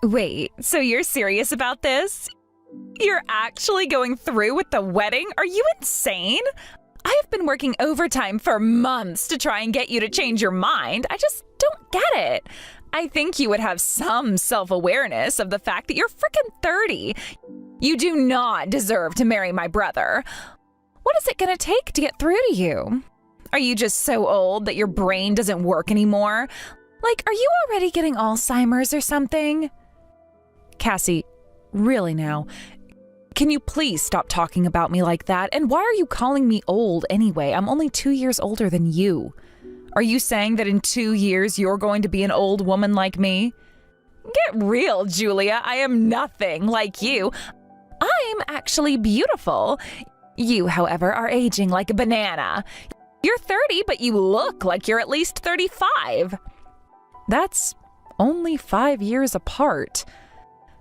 Wait, so you're serious about this? You're actually going through with the wedding? Are you insane? I have been working overtime for months to try and get you to change your mind. I just don't get it. I think you would have some self-awareness of the fact that you're freaking 30. You do not deserve to marry my brother. What is it going to take to get through to you? Are you just so old that your brain doesn't work anymore? Like, are you already getting Alzheimer's or something? Cassie, really now, can you please stop talking about me like that? And why are you calling me old anyway? I'm only 2 years older than you. Are you saying that in 2 years you're going to be an old woman like me? Get real, Julia. I am nothing like you. I'm actually beautiful. You, however, are aging like a banana. You're 30, but you look like you're at least 35. That's only 5 years apart.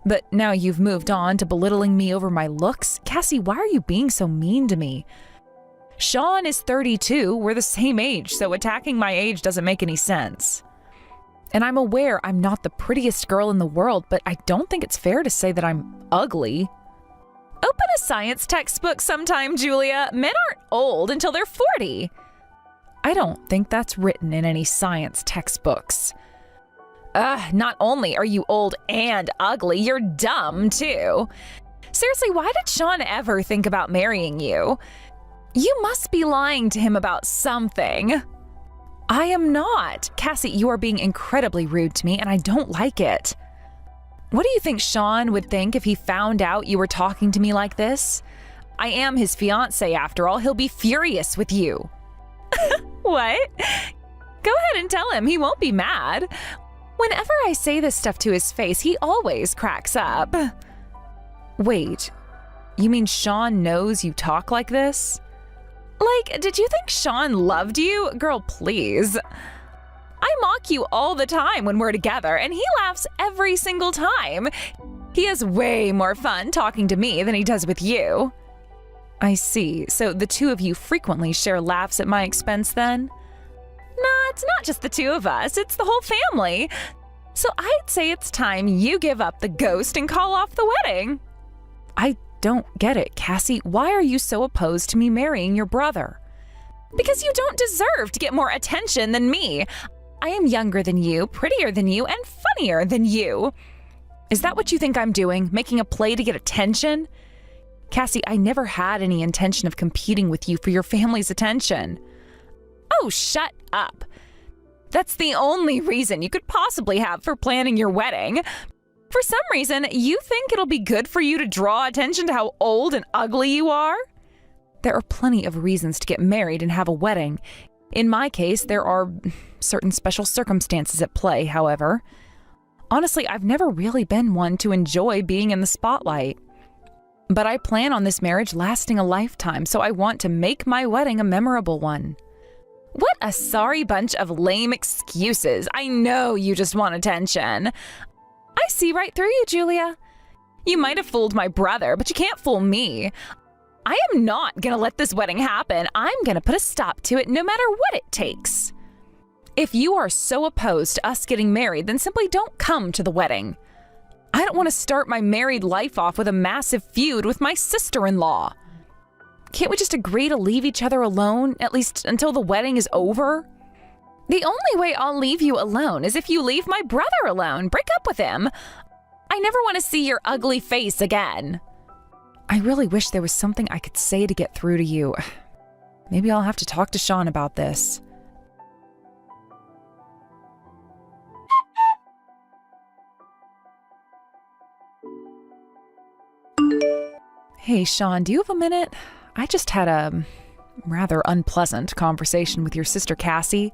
But now you've moved on to belittling me over my looks. Cassie, why are you being so mean to me? Sean is 32. We're the same age, so attacking my age doesn't make any sense. And I'm aware I'm not the prettiest girl in the world, but I don't think it's fair to say that I'm ugly. Open a science textbook sometime, Julia. Men aren't old until they're 40. I don't think that's written in any science textbooks. Not only are you old and ugly, you're dumb too. Seriously, why did Sean ever think about marrying you? You must be lying to him about something. I am not. Cassie, you are being incredibly rude to me and I don't like it. What do you think Sean would think if he found out you were talking to me like this? I am his fiancé after all. He'll be furious with you. What? Go ahead and tell him. He won't be mad. Whenever I say this stuff to his face, he always cracks up. Wait, you mean Sean knows you talk like this? Like, did you think Sean loved you? Girl, please. I mock you all the time when we're together, and he laughs every single time. He has way more fun talking to me than he does with you. I see. So the two of you frequently share laughs at my expense then? Nah, it's not just the two of us, it's the whole family. So I'd say it's time you give up the ghost and call off the wedding. I don't get it, Cassie. Why are you so opposed to me marrying your brother? Because you don't deserve to get more attention than me. I am younger than you, prettier than you, and funnier than you. Is that what you think I'm doing, making a play to get attention? Cassie, I never had any intention of competing with you for your family's attention. Oh, shut up. That's the only reason you could possibly have for planning your wedding. For some reason, you think it'll be good for you to draw attention to how old and ugly you are? There are plenty of reasons to get married and have a wedding. In my case, there are certain special circumstances at play, however. Honestly, I've never really been one to enjoy being in the spotlight. But I plan on this marriage lasting a lifetime, so I want to make my wedding a memorable one. What a sorry bunch of lame excuses. I know you just want attention. I see right through you, Julia. You might have fooled my brother, but you can't fool me. I am not gonna let this wedding happen. I'm gonna put a stop to it no matter what it takes. If you are so opposed to us getting married, then simply don't come to the wedding. I don't want to start my married life off with a massive feud with my sister-in-law. Can't we just agree to leave each other alone, at least until the wedding is over? The only way I'll leave you alone is if you leave my brother alone. Break up with him. I never want to see your ugly face again. I really wish there was something I could say to get through to you. Maybe I'll have to talk to Sean about this. Hey, Sean, do you have a minute? I just had a rather unpleasant conversation with your sister Cassie.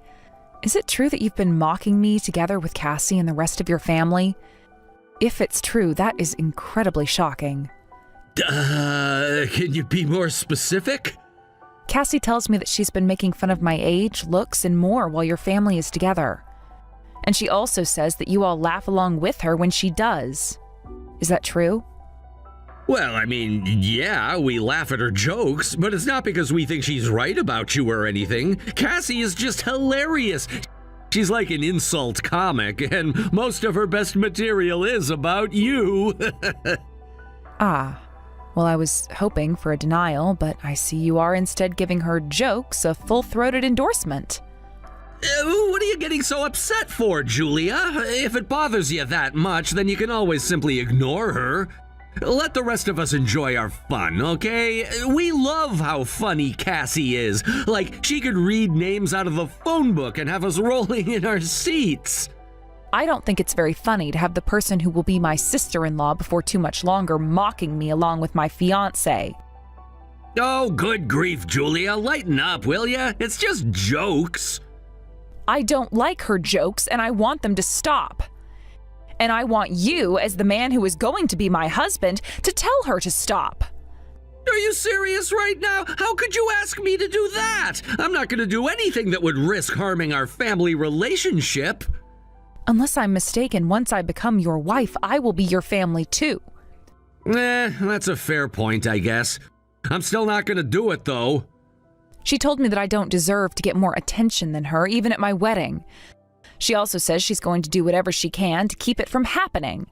Is it true that you've been mocking me together with Cassie and the rest of your family? If it's true, that is incredibly shocking. Can you be more specific? Cassie tells me that she's been making fun of my age, looks, and more while your family is together. And she also says that you all laugh along with her when she does. Is that true? Well, I mean, yeah, we laugh at her jokes, but it's not because we think she's right about you or anything. Cassie is just hilarious. She's like an insult comic, and most of her best material is about you. Ah, well, I was hoping for a denial, but I see you are instead giving her jokes a full-throated endorsement. What are you getting so upset for, Julia? If it bothers you that much, then you can always simply ignore her. Let the rest of us enjoy our fun, okay? We love how funny Cassie is. Like, she could read names out of the phone book and have us rolling in our seats. I don't think it's very funny to have the person who will be my sister-in-law before too much longer mocking me along with my fiancé. Oh, good grief, Julia. Lighten up, will ya? It's just jokes. I don't like her jokes, and I want them to stop. And I want you, as the man who is going to be my husband, to tell her to stop. Are you serious right now? How could you ask me to do that? I'm not going to do anything that would risk harming our family relationship. Unless I'm mistaken, once I become your wife, I will be your family too. That's a fair point, I guess. I'm still not going to do it, though. She told me that I don't deserve to get more attention than her, even at my wedding. She also says she's going to do whatever she can to keep it from happening.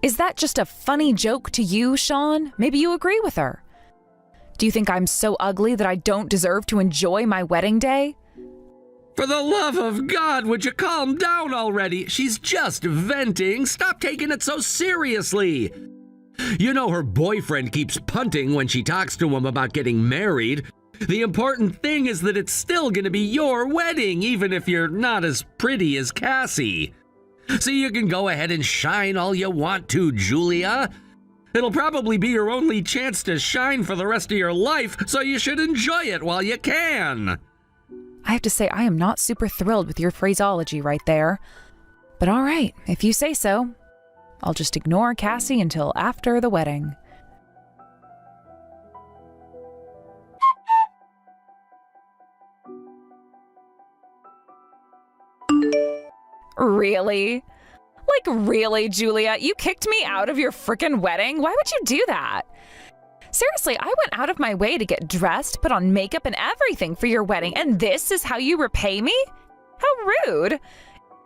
Is that just a funny joke to you, Sean? Maybe you agree with her. Do you think I'm so ugly that I don't deserve to enjoy my wedding day? For the love of God, would you calm down already? She's just venting. Stop taking it so seriously. You know her boyfriend keeps punting when she talks to him about getting married. The important thing is that it's still gonna be your wedding, even if you're not as pretty as Cassie. So you can go ahead and shine all you want to, Julia. It'll probably be your only chance to shine for the rest of your life, so you should enjoy it while you can. I have to say, I am not super thrilled with your phraseology right there. But all right, if you say so. I'll just ignore Cassie until after the wedding. Really? Like, really, Julia? You kicked me out of your frickin' wedding? Why would you do that? Seriously, I went out of my way to get dressed, put on makeup and everything for your wedding, and this is how you repay me? How rude.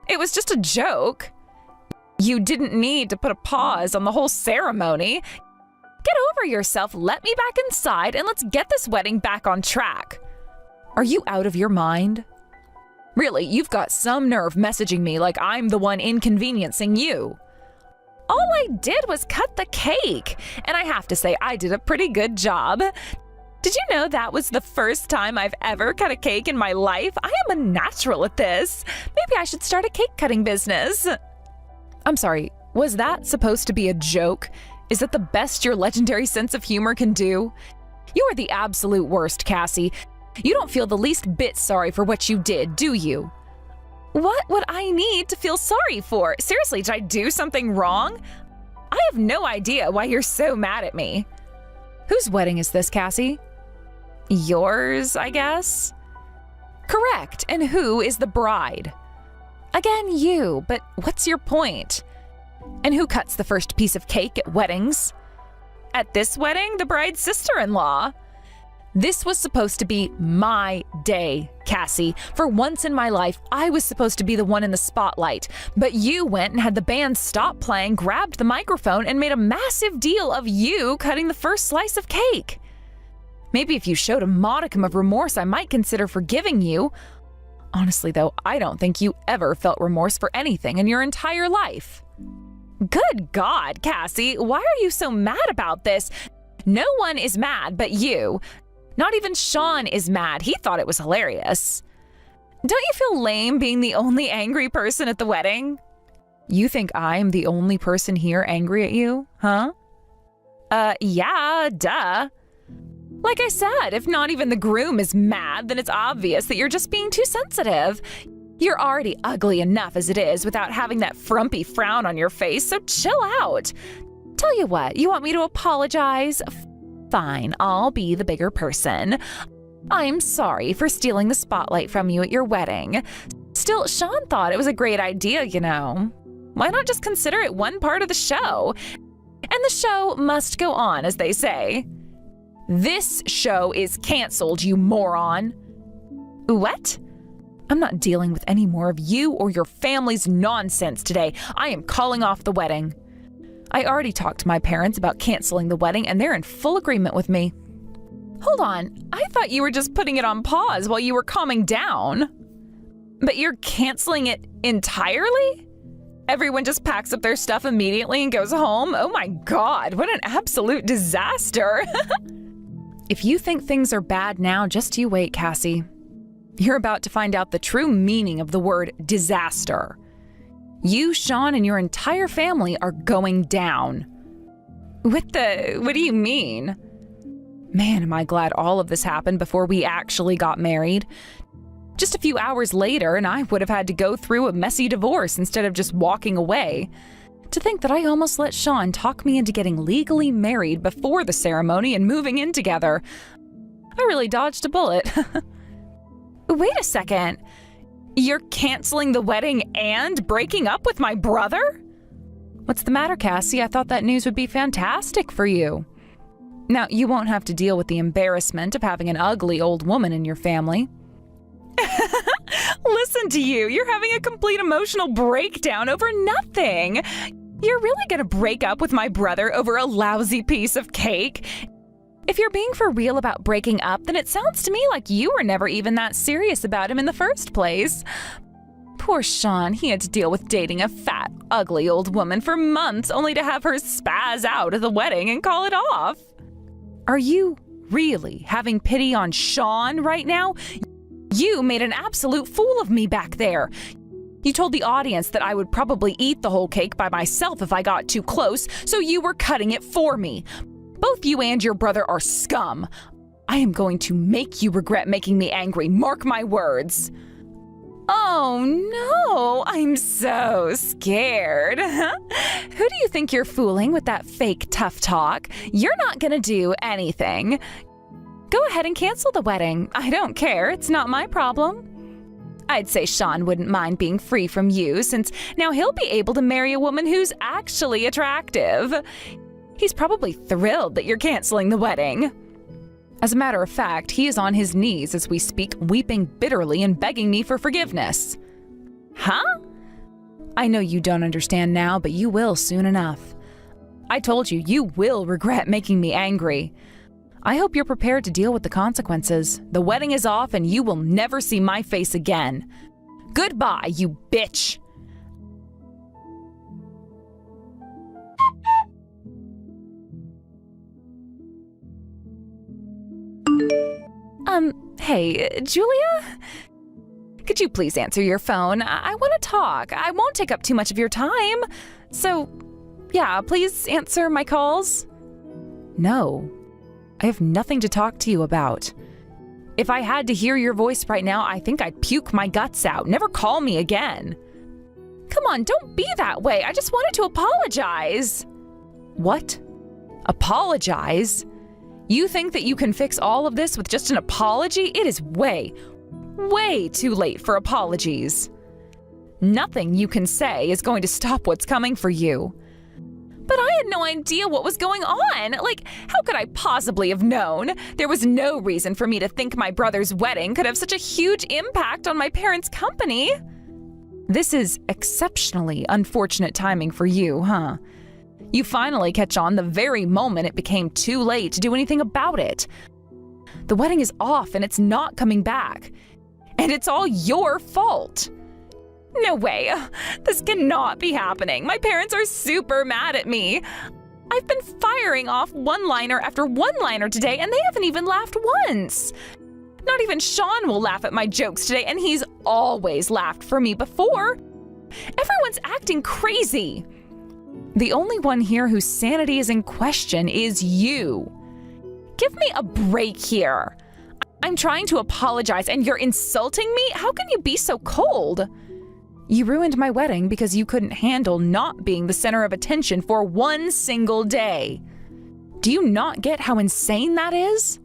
It was just a joke. You didn't need to put a pause on the whole ceremony. Get over yourself, let me back inside, and let's get this wedding back on track. Are you out of your mind? Really, you've got some nerve messaging me like I'm the one inconveniencing you. All I did was cut the cake, and I have to say I did a pretty good job. Did you know that was the first time I've ever cut a cake in my life? I am a natural at this. Maybe I should start a cake cutting business. I'm sorry, was that supposed to be a joke? Is that the best your legendary sense of humor can do? You are the absolute worst, Cassie. You don't feel the least bit sorry for what you did, do you? What would I need to feel sorry for? Seriously, did I do something wrong? I have no idea why you're so mad at me. Whose wedding is this, Cassie? Yours, I guess? Correct. And who is the bride? Again, you, but what's your point? And who cuts the first piece of cake at weddings? At this wedding, the bride's sister-in-law. This was supposed to be my day, Cassie. For once in my life, I was supposed to be the one in the spotlight. But you went and had the band stop playing, grabbed the microphone, and made a massive deal of you cutting the first slice of cake. Maybe if you showed a modicum of remorse, I might consider forgiving you. Honestly, though, I don't think you ever felt remorse for anything in your entire life. Good God, Cassie, why are you so mad about this? No one is mad but you. Not even Sean is mad. He thought it was hilarious. Don't you feel lame being the only angry person at the wedding? You think I'm the only person here angry at you, huh? Yeah, duh. Like I said, if not even the groom is mad, then it's obvious that you're just being too sensitive. You're already ugly enough as it is without having that frumpy frown on your face, so chill out. Tell you what, you want me to apologize? Fine, I'll be the bigger person. I'm sorry for stealing the spotlight from you at your wedding. Still, Sean thought it was a great idea, you know. Why not just consider it one part of the show? And the show must go on, as they say. This show is canceled, you moron. What? I'm not dealing with any more of you or your family's nonsense today. I am calling off the wedding. I already talked to my parents about canceling the wedding, and they're in full agreement with me. Hold on, I thought you were just putting it on pause while you were calming down. But you're canceling it entirely? Everyone just packs up their stuff immediately and goes home? Oh my God, what an absolute disaster. If you think things are bad now, just you wait, Cassie. You're about to find out the true meaning of the word disaster. You, Sean, and your entire family are going down. What do you mean? Man, am I glad all of this happened before we actually got married. Just a few hours later, and I would have had to go through a messy divorce instead of just walking away. To think that I almost let Sean talk me into getting legally married before the ceremony and moving in together. I really dodged a bullet. Wait a second. You're canceling the wedding and breaking up with my brother? What's the matter, Cassie? I thought that news would be fantastic for you. Now, you won't have to deal with the embarrassment of having an ugly old woman in your family. Listen to you. You're having a complete emotional breakdown over nothing. You're really gonna break up with my brother over a lousy piece of cake? If you're being for real about breaking up, then it sounds to me like you were never even that serious about him in the first place. Poor Sean, he had to deal with dating a fat, ugly old woman for months only to have her spaz out at the wedding and call it off. Are you really having pity on Sean right now? You made an absolute fool of me back there. You told the audience that I would probably eat the whole cake by myself if I got too close, so you were cutting it for me. Both you and your brother are scum. I am going to make you regret making me angry, mark my words. Oh no, I'm so scared. Who do you think you're fooling with that fake tough talk? You're not gonna do anything. Go ahead and cancel the wedding. I don't care, it's not my problem. I'd say Sean wouldn't mind being free from you, since now he'll be able to marry a woman who's actually attractive. He's probably thrilled that you're canceling the wedding. As a matter of fact, he is on his knees as we speak, weeping bitterly and begging me for forgiveness. Huh? I know you don't understand now, but you will soon enough. I told you, you will regret making me angry. I hope you're prepared to deal with the consequences. The wedding is off and you will never see my face again. Goodbye, you bitch! Hey, Julia? Could you please answer your phone? I want to talk. I won't take up too much of your time. So, yeah, please answer my calls. No, I have nothing to talk to you about. If I had to hear your voice right now, I think I'd puke my guts out. Never call me again. Come on, don't be that way. I just wanted to apologize. What? Apologize? You think that you can fix all of this with just an apology? It is way, way too late for apologies. Nothing you can say is going to stop what's coming for you. But I had no idea what was going on. Like, how could I possibly have known? There was no reason for me to think my brother's wedding could have such a huge impact on my parents' company. This is exceptionally unfortunate timing for you, huh? You finally catch on the very moment it became too late to do anything about it. The wedding is off and it's not coming back. And it's all your fault. No way. This cannot be happening. My parents are super mad at me. I've been firing off one-liner after one-liner today and they haven't even laughed once. Not even Sean will laugh at my jokes today, and he's always laughed for me before. Everyone's acting crazy. The only one here whose sanity is in question is you. Give me a break here. I'm trying to apologize and you're insulting me? How can you be so cold? You ruined my wedding because you couldn't handle not being the center of attention for one single day. Do you not get how insane that is?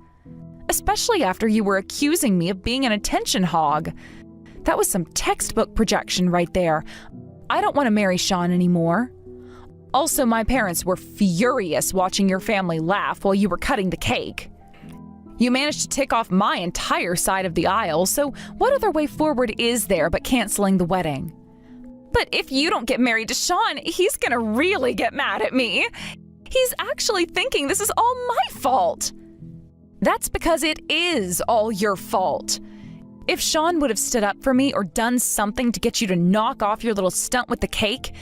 Especially after you were accusing me of being an attention hog. That was some textbook projection right there. I don't want to marry Sean anymore. Also, my parents were furious watching your family laugh while you were cutting the cake. You managed to tick off my entire side of the aisle, so what other way forward is there but canceling the wedding? But if you don't get married to Sean, he's gonna really get mad at me. He's actually thinking this is all my fault. That's because it is all your fault. If Sean would have stood up for me or done something to get you to knock off your little stunt with the cake,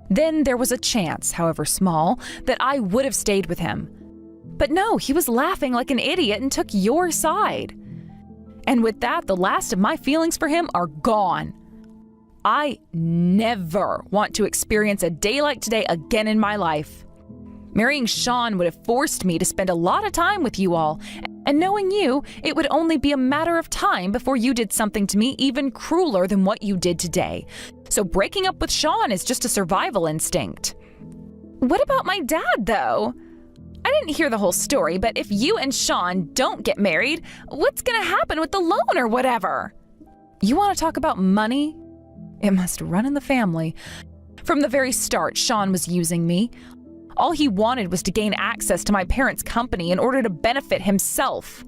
then there was a chance, however small, that I would have stayed with him. But no, he was laughing like an idiot and took your side. And with that, the last of my feelings for him are gone. I never want to experience a day like today again in my life. Marrying Sean would have forced me to spend a lot of time with you all, and knowing you, it would only be a matter of time before you did something to me even crueler than what you did today. So breaking up with Sean is just a survival instinct. What about my dad, though? I didn't hear the whole story, but if you and Sean don't get married, what's gonna happen with the loan or whatever? You want to talk about money? It must run in the family. From the very start, Sean was using me. All he wanted was to gain access to my parents' company in order to benefit himself.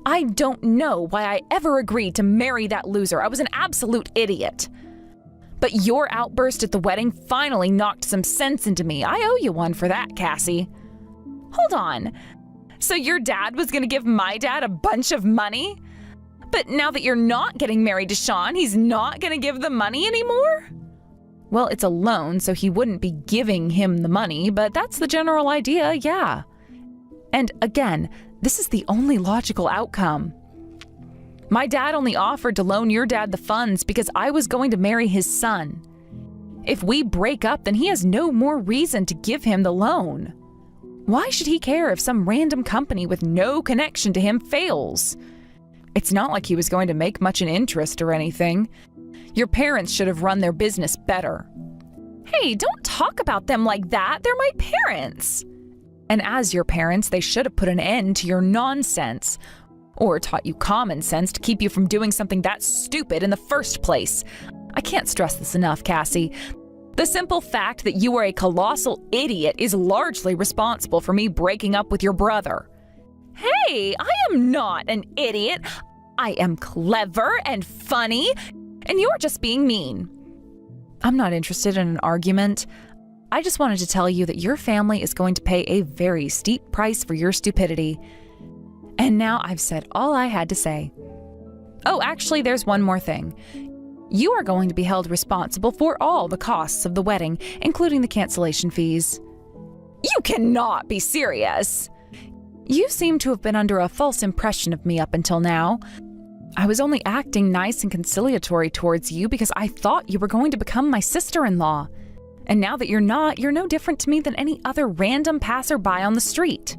I don't know why I ever agreed to marry that loser. I was an absolute idiot. But your outburst at the wedding finally knocked some sense into me. I owe you one for that, Cassie. Hold on. So your dad was going to give my dad a bunch of money? But now that you're not getting married to Sean, he's not going to give the money anymore? Well, it's a loan, so he wouldn't be giving him the money, but that's the general idea, yeah. And again, this is the only logical outcome. My dad only offered to loan your dad the funds because I was going to marry his son. If we break up, then he has no more reason to give him the loan. Why should he care if some random company with no connection to him fails? It's not like he was going to make much in interest or anything. Your parents should have run their business better. Hey, don't talk about them like that. They're my parents. And as your parents, they should have put an end to your nonsense. Or taught you common sense to keep you from doing something that stupid in the first place. I can't stress this enough, Cassie. The simple fact that you are a colossal idiot is largely responsible for me breaking up with your brother. Hey, I am not an idiot. I am clever and funny, and you're just being mean. I'm not interested in an argument. I just wanted to tell you that your family is going to pay a very steep price for your stupidity. And now I've said all I had to say. Oh, actually, there's one more thing. You are going to be held responsible for all the costs of the wedding, including the cancellation fees. You cannot be serious. You seem to have been under a false impression of me up until now. I was only acting nice and conciliatory towards you because I thought you were going to become my sister-in-law. And now that you're not, you're no different to me than any other random passerby on the street.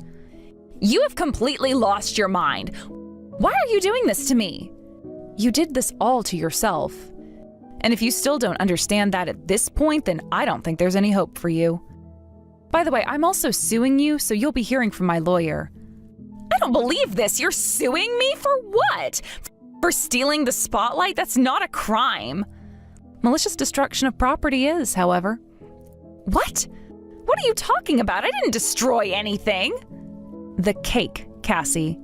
You have completely lost your mind. Why are you doing this to me? You did this all to yourself. And if you still don't understand that at this point, then I don't think there's any hope for you. By the way, I'm also suing you, so you'll be hearing from my lawyer. I don't believe this. You're suing me for what? For stealing the spotlight? That's not a crime. Malicious destruction of property is, however. What? What are you talking about? I didn't destroy anything. The cake, Cassie.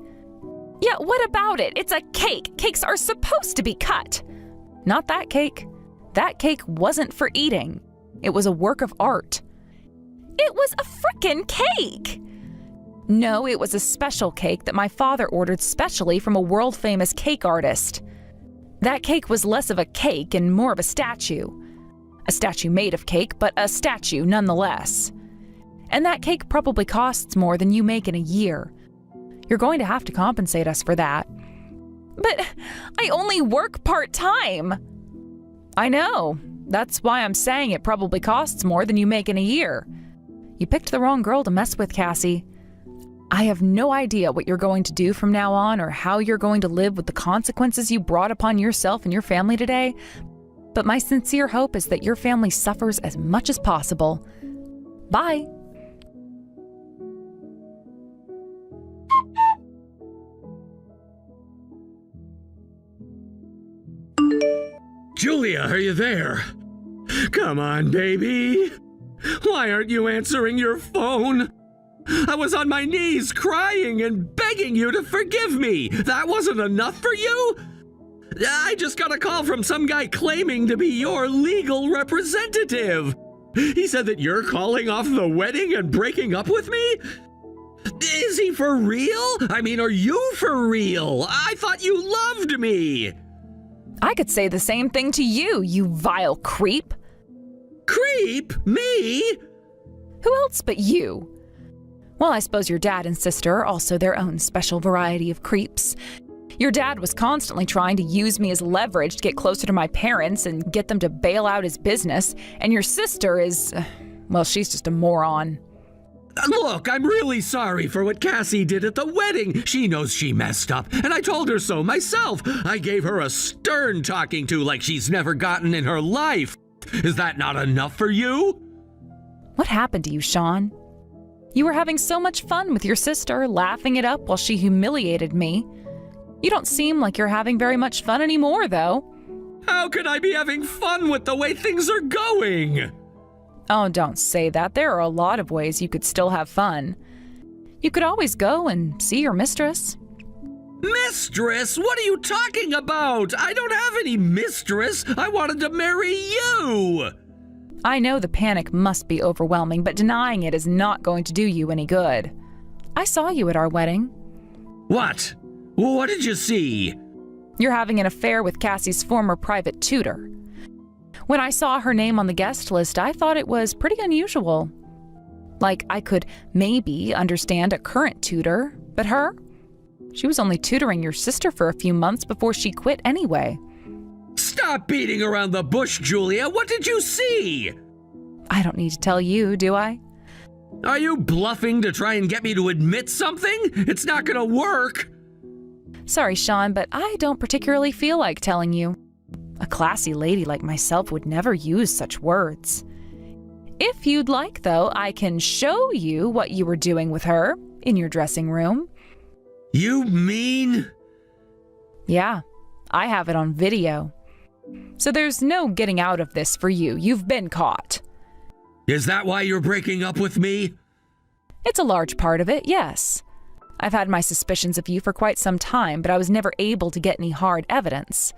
Yeah, what about it? It's a cake. Cakes are supposed to be cut. Not that cake. That cake wasn't for eating. It was a work of art. It was a frickin' cake! No, it was a special cake that my father ordered specially from a world-famous cake artist. That cake was less of a cake and more of a statue. A statue made of cake, but a statue nonetheless. And that cake probably costs more than you make in a year. You're going to have to compensate us for that. But I only work part-time. I know. That's why I'm saying it probably costs more than you make in a year. You picked the wrong girl to mess with, Cassie. I have no idea what you're going to do from now on or how you're going to live with the consequences you brought upon yourself and your family today, but my sincere hope is that your family suffers as much as possible. Bye. Julia, are you there? Come on, baby. Why aren't you answering your phone? I was on my knees crying and begging you to forgive me. That wasn't enough for you? I just got a call from some guy claiming to be your legal representative. He said that you're calling off the wedding and breaking up with me? Is he for real? I mean, are you for real? I thought you loved me. I could say the same thing to you, you vile creep. Creep? Me? Who else but you? Well, I suppose your dad and sister are also their own special variety of creeps. Your dad was constantly trying to use me as leverage to get closer to my parents and get them to bail out his business, and your sister is, well, she's just a moron. Look, I'm really sorry for what Cassie did at the wedding. She knows she messed up, and I told her so myself. I gave her a stern talking to like she's never gotten in her life. Is that not enough for you? What happened to you, Sean? You were having so much fun with your sister, laughing it up while she humiliated me. You don't seem like you're having very much fun anymore, though. How could I be having fun with the way things are going? Oh, don't say that. There are a lot of ways you could still have fun. You could always go and see your mistress. Mistress? What are you talking about? I don't have any mistress. I wanted to marry you. I know the panic must be overwhelming, but denying it is not going to do you any good. I saw you at our wedding. What? What did you see? You're having an affair with Cassie's former private tutor. When I saw her name on the guest list, I thought it was pretty unusual. Like, I could maybe understand a current tutor, but her? She was only tutoring your sister for a few months before she quit anyway. Stop beating around the bush, Julia. What did you see? I don't need to tell you, do I? Are you bluffing to try and get me to admit something? It's not gonna work. Sorry, Sean, but I don't particularly feel like telling you. A classy lady like myself would never use such words. If you'd like, though, I can show you what you were doing with her in your dressing room. You mean? Yeah, I have it on video. So there's no getting out of this for you. You've been caught. Is that why you're breaking up with me? It's a large part of it, yes. I've had my suspicions of you for quite some time, but I was never able to get any hard evidence.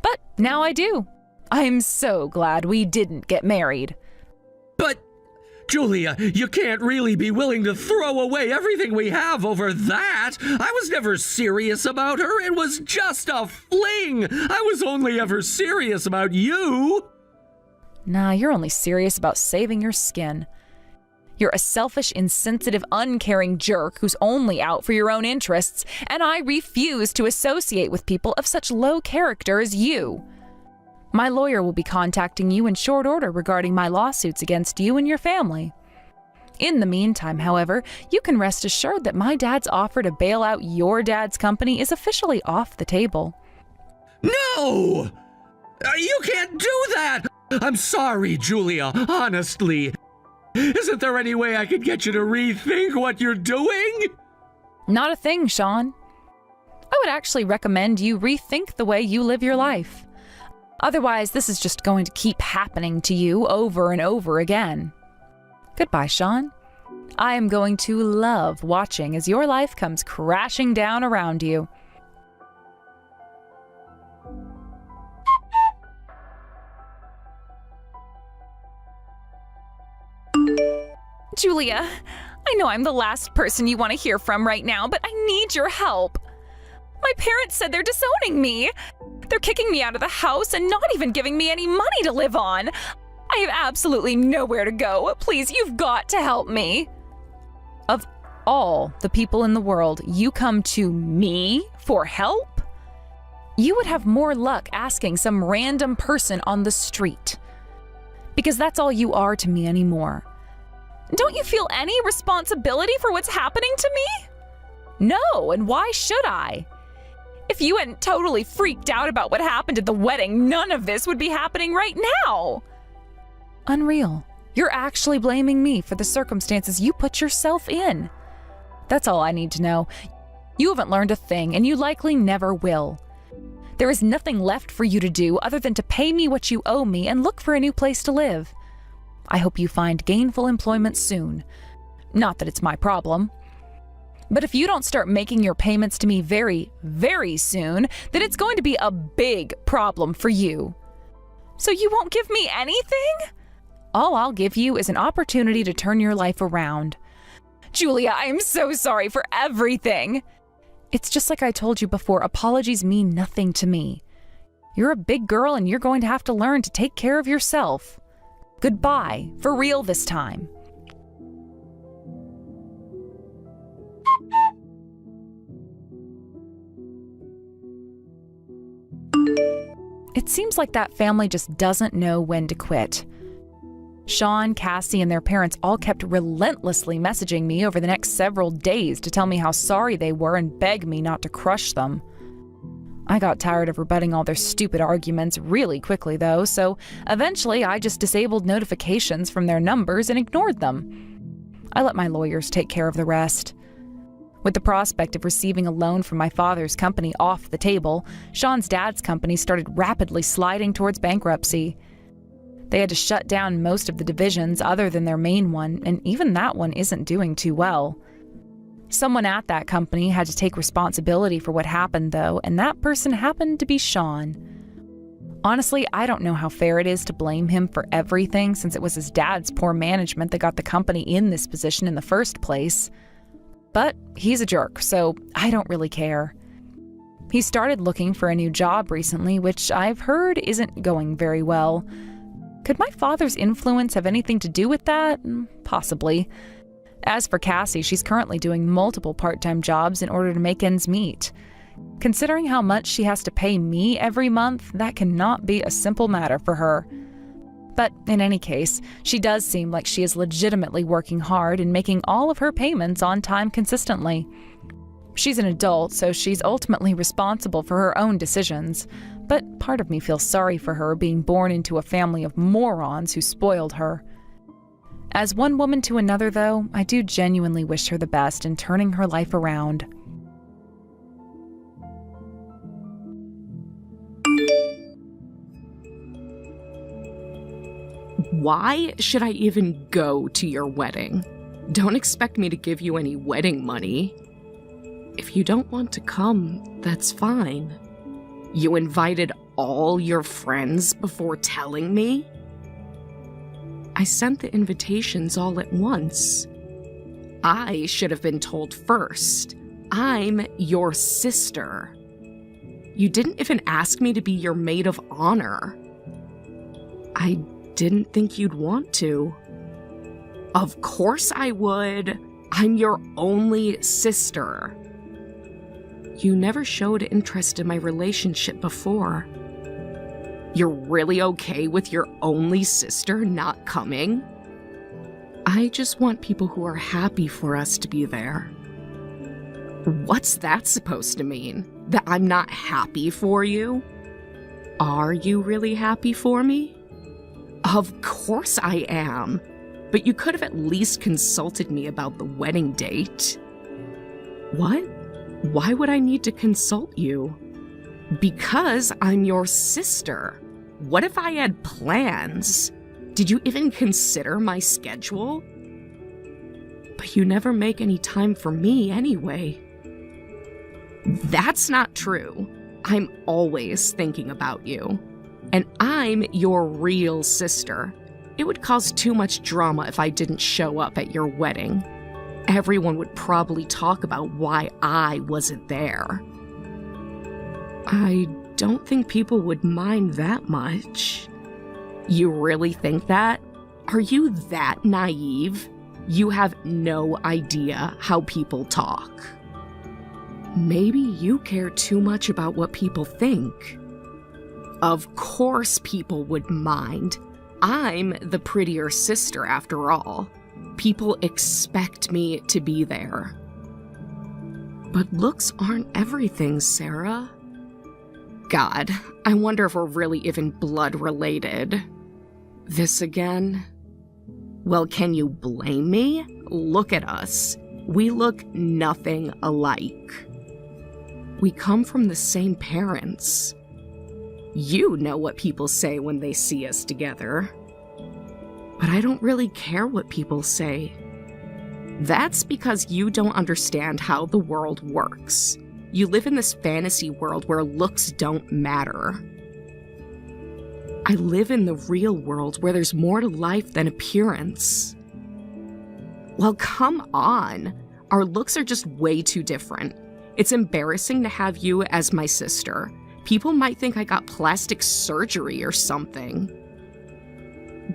But now I do. I'm so glad we didn't get married. But, Julia, you can't really be willing to throw away everything we have over that. I was never serious about her. It was just a fling. I was only ever serious about you. Nah, you're only serious about saving your skin. You're a selfish, insensitive, uncaring jerk who's only out for your own interests, and I refuse to associate with people of such low character as you. My lawyer will be contacting you in short order regarding my lawsuits against you and your family. In the meantime, however, you can rest assured that my dad's offer to bail out your dad's company is officially off the table. No! You can't do that! I'm sorry, Julia, honestly. Isn't there any way I could get you to rethink what you're doing? Not a thing, Sean. I would actually recommend you rethink the way you live your life. Otherwise, this is just going to keep happening to you over and over again. Goodbye, Sean. I am going to love watching as your life comes crashing down around you. Julia, I know I'm the last person you want to hear from right now, but I need your help. My parents said they're disowning me. They're kicking me out of the house and not even giving me any money to live on. I have absolutely nowhere to go. Please, you've got to help me. Of all the people in the world, you come to me for help? You would have more luck asking some random person on the street. Because that's all you are to me anymore. Don't you feel any responsibility for what's happening to me? No, and why should I? If you hadn't totally freaked out about what happened at the wedding, none of this would be happening right now. Unreal. You're actually blaming me for the circumstances you put yourself in. That's all I need to know. You haven't learned a thing, and you likely never will. There is nothing left for you to do other than to pay me what you owe me and look for a new place to live. I hope you find gainful employment soon. Not that it's my problem. But if you don't start making your payments to me very, very soon, then it's going to be a big problem for you. So you won't give me anything? All I'll give you is an opportunity to turn your life around. Julia, I am so sorry for everything. It's just like I told you before, apologies mean nothing to me. You're a big girl and you're going to have to learn to take care of yourself. Goodbye, for real this time. It seems like that family just doesn't know when to quit. Sean, Cassie, and their parents all kept relentlessly messaging me over the next several days to tell me how sorry they were and beg me not to crush them. I got tired of rebutting all their stupid arguments really quickly, though, so eventually I just disabled notifications from their numbers and ignored them. I let my lawyers take care of the rest. With the prospect of receiving a loan from my father's company off the table, Sean's dad's company started rapidly sliding towards bankruptcy. They had to shut down most of the divisions other than their main one, and even that one isn't doing too well. Someone at that company had to take responsibility for what happened, though, and that person happened to be Sean. Honestly, I don't know how fair it is to blame him for everything, since it was his dad's poor management that got the company in this position in the first place. But he's a jerk, so I don't really care. He started looking for a new job recently, which I've heard isn't going very well. Could my father's influence have anything to do with that? Possibly. As for Cassie, she's currently doing multiple part-time jobs in order to make ends meet. Considering how much she has to pay me every month, that cannot be a simple matter for her. But in any case, she does seem like she is legitimately working hard and making all of her payments on time consistently. She's an adult, so she's ultimately responsible for her own decisions. But part of me feels sorry for her being born into a family of morons who spoiled her. As one woman to another, though, I do genuinely wish her the best in turning her life around. Why should I even go to your wedding? Don't expect me to give you any wedding money. If you don't want to come, that's fine. You invited all your friends before telling me? I sent the invitations all at once. I should have been told first. I'm your sister. You didn't even ask me to be your maid of honor. I didn't think you'd want to. Of course I would. I'm your only sister. You never showed interest in my relationship before. You're really okay with your only sister not coming? I just want people who are happy for us to be there. What's that supposed to mean? That I'm not happy for you? Are you really happy for me? Of course I am, but you could have at least consulted me about the wedding date. What? Why would I need to consult you? Because I'm your sister. What if I had plans? Did you even consider my schedule? But you never make any time for me anyway. That's not true. I'm always thinking about you. And I'm your real sister. It would cause too much drama if I didn't show up at your wedding. Everyone would probably talk about why I wasn't there. I don't think people would mind that much. You really think that? Are you that naive? You have no idea how people talk. Maybe you care too much about what people think. Of course people would mind. I'm the prettier sister after all. People expect me to be there. But looks aren't everything, Sarah. God, I wonder if we're really even blood related. This again? Well, can you blame me? Look at us. We look nothing alike. We come from the same parents. You know what people say when they see us together. But I don't really care what people say. That's because you don't understand how the world works. You live in this fantasy world where looks don't matter. I live in the real world where there's more to life than appearance. Well, come on. Our looks are just way too different. It's embarrassing to have you as my sister. People might think I got plastic surgery or something.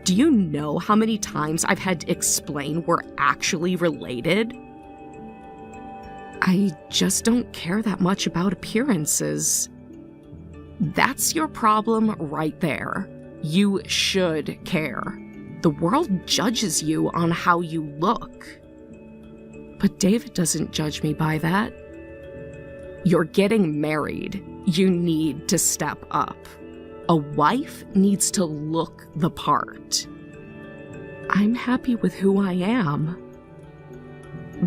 Do you know how many times I've had to explain we're actually related? I just don't care that much about appearances. That's your problem right there. You should care. The world judges you on how you look. But David doesn't judge me by that. You're getting married. You need to step up. A wife needs to look the part. I'm happy with who I am.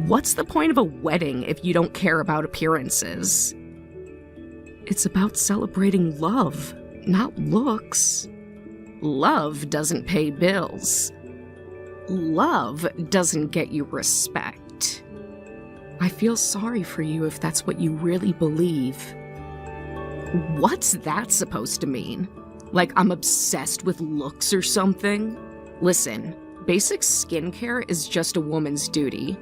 What's the point of a wedding if you don't care about appearances? It's about celebrating love, not looks. Love doesn't pay bills. Love doesn't get you respect. I feel sorry for you if that's what you really believe. What's that supposed to mean? Like I'm obsessed with looks or something? Listen, basic skincare is just a woman's duty.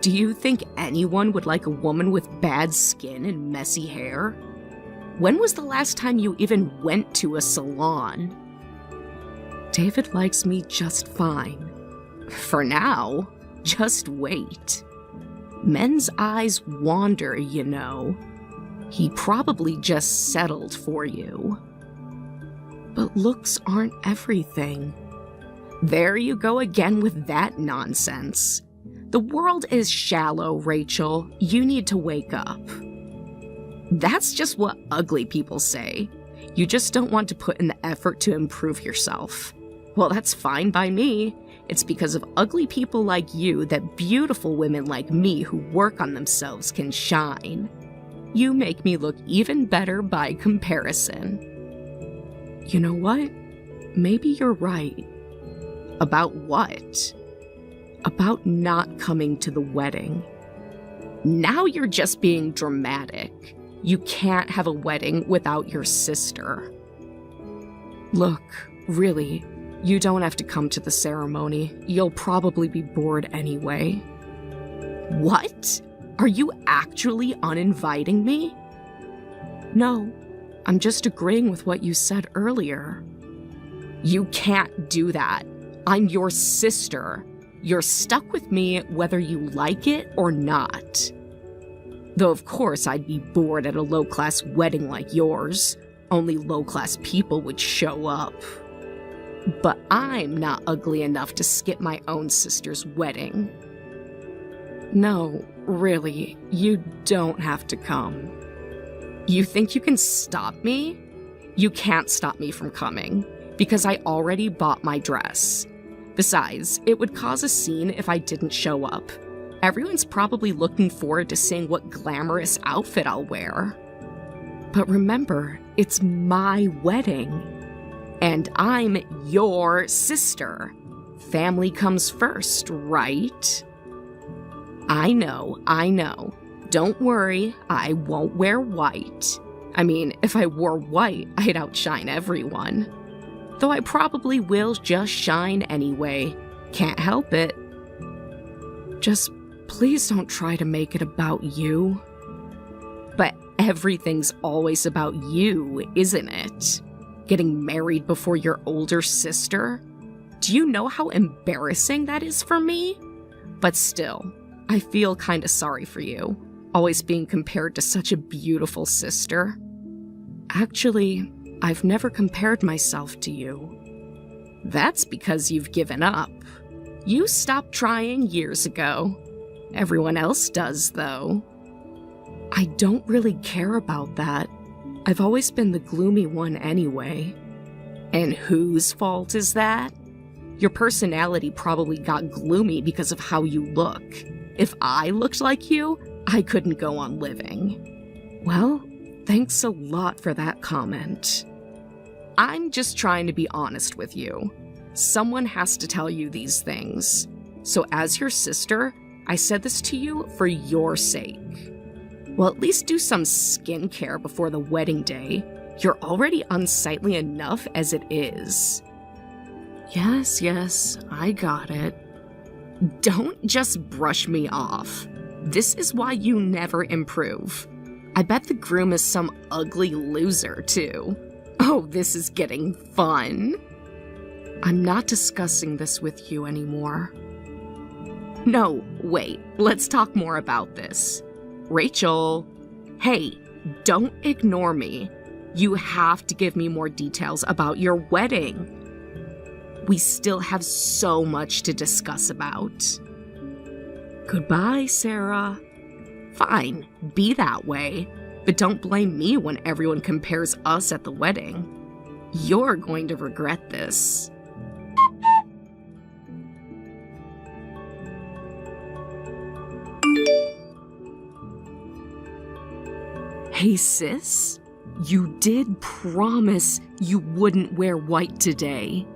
Do you think anyone would like a woman with bad skin and messy hair? When was the last time you even went to a salon? David likes me just fine. For now, just wait. Men's eyes wander, you know. He probably just settled for you. But looks aren't everything. There you go again with that nonsense. The world is shallow, Rachel. You need to wake up. That's just what ugly people say. You just don't want to put in the effort to improve yourself. Well, that's fine by me. It's because of ugly people like you that beautiful women like me who work on themselves can shine. You make me look even better by comparison. You know what? Maybe you're right. About what? About not coming to the wedding. Now you're just being dramatic. You can't have a wedding without your sister. Look, really, you don't have to come to the ceremony. You'll probably be bored anyway. What? Are you actually uninviting me? No, I'm just agreeing with what you said earlier. You can't do that. I'm your sister. You're stuck with me whether you like it or not. Though of course I'd be bored at a low-class wedding like yours. Only low-class people would show up. But I'm not ugly enough to skip my own sister's wedding. No, really, you don't have to come. You think you can stop me? You can't stop me from coming, because I already bought my dress. Besides, it would cause a scene if I didn't show up. Everyone's probably looking forward to seeing what glamorous outfit I'll wear. But remember, it's my wedding. And I'm your sister. Family comes first, right? I know. Don't worry, I won't wear white. I mean, if I wore white, I'd outshine everyone. Though I probably will just shine anyway. Can't help it. Just please don't try to make it about you. But everything's always about you, isn't it? Getting married before your older sister? Do you know how embarrassing that is for me? But still, I feel kinda sorry for you, always being compared to such a beautiful sister. Actually, I've never compared myself to you. That's because you've given up. You stopped trying years ago. Everyone else does, though. I don't really care about that. I've always been the gloomy one anyway. And whose fault is that? Your personality probably got gloomy because of how you look. If I looked like you, I couldn't go on living. Well, thanks a lot for that comment. I'm just trying to be honest with you. Someone has to tell you these things. So as your sister, I said this to you for your sake. Well, at least do some skincare before the wedding day. You're already unsightly enough as it is. Yes, I got it. Don't just brush me off. This is why you never improve. I bet the groom is some ugly loser, too. Oh, this is getting fun. I'm not discussing this with you anymore. No, wait, let's talk more about this. Rachel, hey, don't ignore me. You have to give me more details about your wedding. We still have so much to discuss about. Goodbye, Sarah. Fine, be that way, but don't blame me when everyone compares us at the wedding. You're going to regret this. Hey, sis, you did promise you wouldn't wear white today.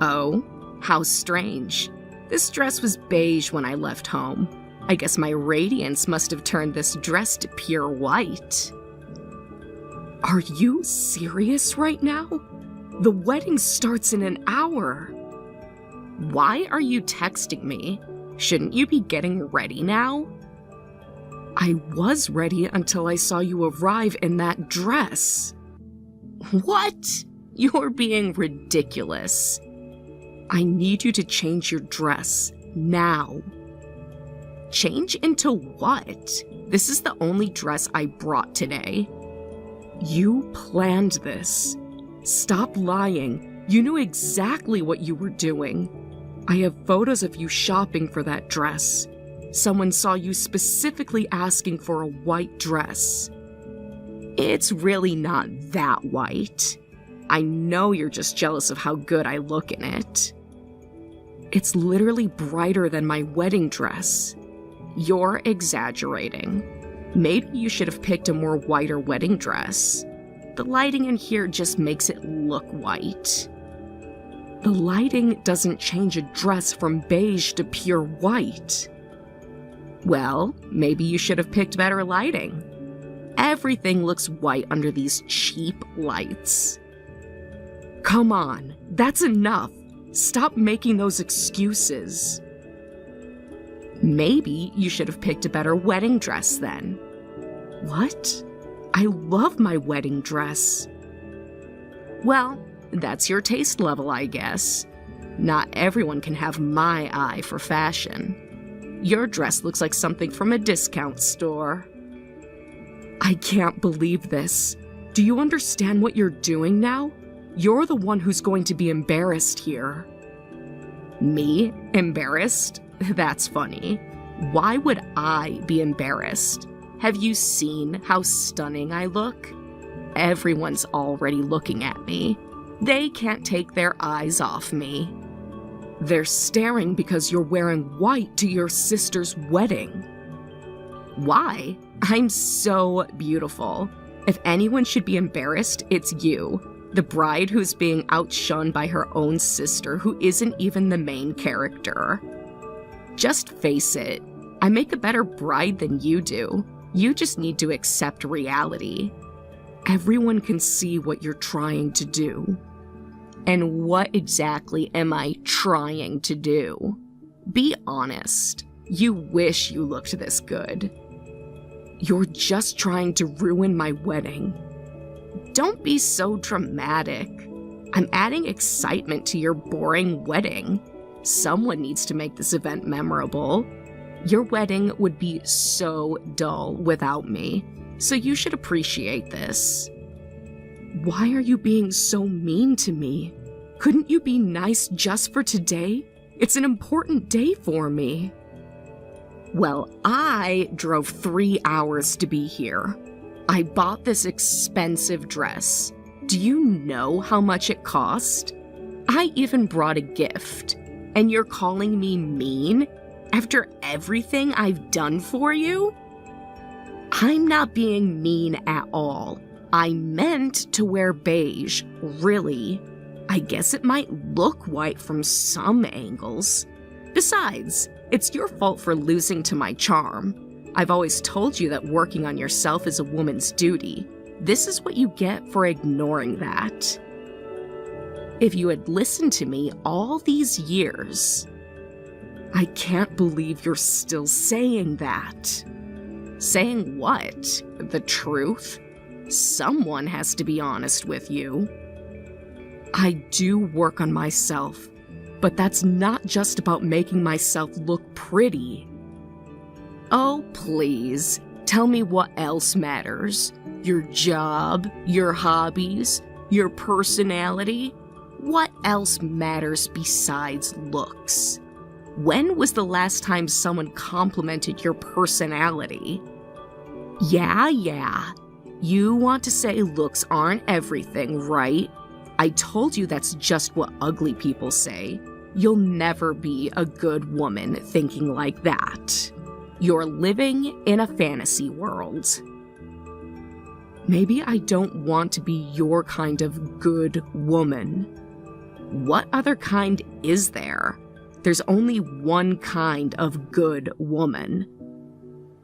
Oh, how strange. This dress was beige when I left home. I guess my radiance must have turned this dress to pure white. Are you serious right now? The wedding starts in an hour. Why are you texting me? Shouldn't you be getting ready now? I was ready until I saw you arrive in that dress. What? You're being ridiculous. I need you to change your dress now. Change into what? This is the only dress I brought today. You planned this. Stop lying. You knew exactly what you were doing. I have photos of you shopping for that dress. Someone saw you specifically asking for a white dress. It's really not that white. I know you're just jealous of how good I look in it. It's literally brighter than my wedding dress. You're exaggerating. Maybe you should have picked a more whiter wedding dress. The lighting in here just makes it look white. The lighting doesn't change a dress from beige to pure white. Well, maybe you should have picked better lighting. Everything looks white under these cheap lights. Come on, that's enough. Stop making those excuses. Maybe you should have picked a better wedding dress then. What? I love my wedding dress. Well, that's your taste level, I guess. Not everyone can have my eye for fashion. Your dress looks like something from a discount store. I can't believe this. Do you understand what you're doing now? You're the one who's going to be embarrassed here. Me? Embarrassed? That's funny. Why would I be embarrassed? Have you seen how stunning I look? Everyone's already looking at me. They can't take their eyes off me. They're staring because you're wearing white to your sister's wedding. Why? I'm so beautiful. If anyone should be embarrassed, it's you. The bride who's being outshunned by her own sister who isn't even the main character. Just face it. I make a better bride than you do. You just need to accept reality. Everyone can see what you're trying to do. And what exactly am I trying to do? Be honest. You wish you looked this good. You're just trying to ruin my wedding. Don't be so dramatic. I'm adding excitement to your boring wedding. Someone needs to make this event memorable. Your wedding would be so dull without me, so you should appreciate this. Why are you being so mean to me? Couldn't you be nice just for today? It's an important day for me. Well, I drove 3 hours to be here. I bought this expensive dress. Do you know how much it cost? I even brought a gift. And you're calling me mean after everything I've done for you? I'm not being mean at all. I meant to wear beige, really. I guess it might look white from some angles. Besides, it's your fault for losing to my charm. I've always told you that working on yourself is a woman's duty. This is what you get for ignoring that. If you had listened to me all these years... I can't believe you're still saying that. Saying what? The truth? Someone has to be honest with you. I do work on myself, but that's not just about making myself look pretty. Oh, please, tell me what else matters. Your job, your hobbies, your personality. What else matters besides looks? When was the last time someone complimented your personality? Yeah. You want to say looks aren't everything, right? I told you that's just what ugly people say. You'll never be a good woman thinking like that. You're living in a fantasy world. Maybe I don't want to be your kind of good woman. What other kind is there? There's only one kind of good woman.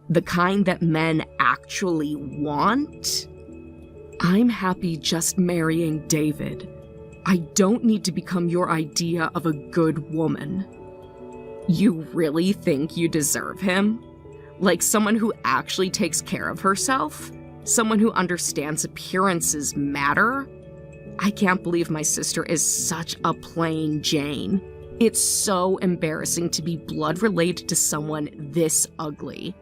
The kind that men actually want? I'm happy just marrying David. I don't need to become your idea of a good woman. You really think you deserve him? Like someone who actually takes care of herself? Someone who understands appearances matter? I can't believe my sister is such a plain Jane. It's so embarrassing to be blood related to someone this ugly.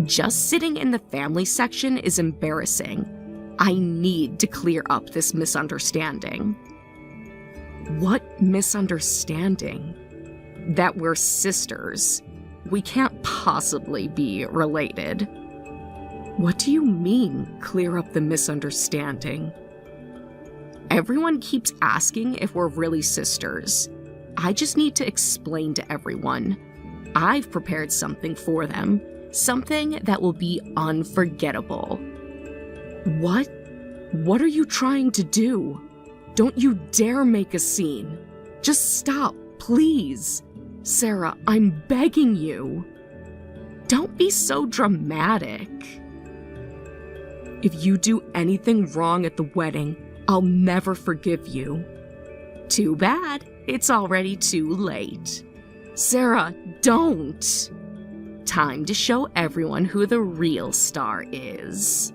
Just sitting in the family section is embarrassing. I need to clear up this misunderstanding. What misunderstanding? That we're sisters. We can't possibly be related. What do you mean, clear up the misunderstanding? Everyone keeps asking if we're really sisters. I just need to explain to everyone. I've prepared something for them. Something that will be unforgettable. What? What are you trying to do? Don't you dare make a scene. Just stop, please. Sarah, I'm begging you. Don't be so dramatic. If you do anything wrong at the wedding, I'll never forgive you. Too bad. It's already too late. Sarah, don't. Time to show everyone who the real star is.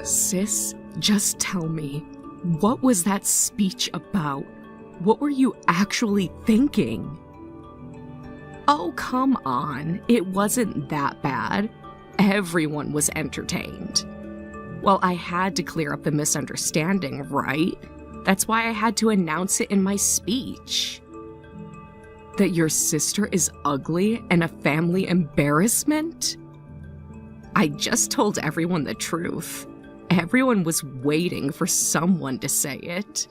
Sis, just tell me, what was that speech about? What were you actually thinking? Oh, come on. It wasn't that bad. Everyone was entertained. Well, I had to clear up the misunderstanding, right? That's why I had to announce it in my speech. That your sister is ugly and a family embarrassment? I just told everyone the truth. Everyone was waiting for someone to say it.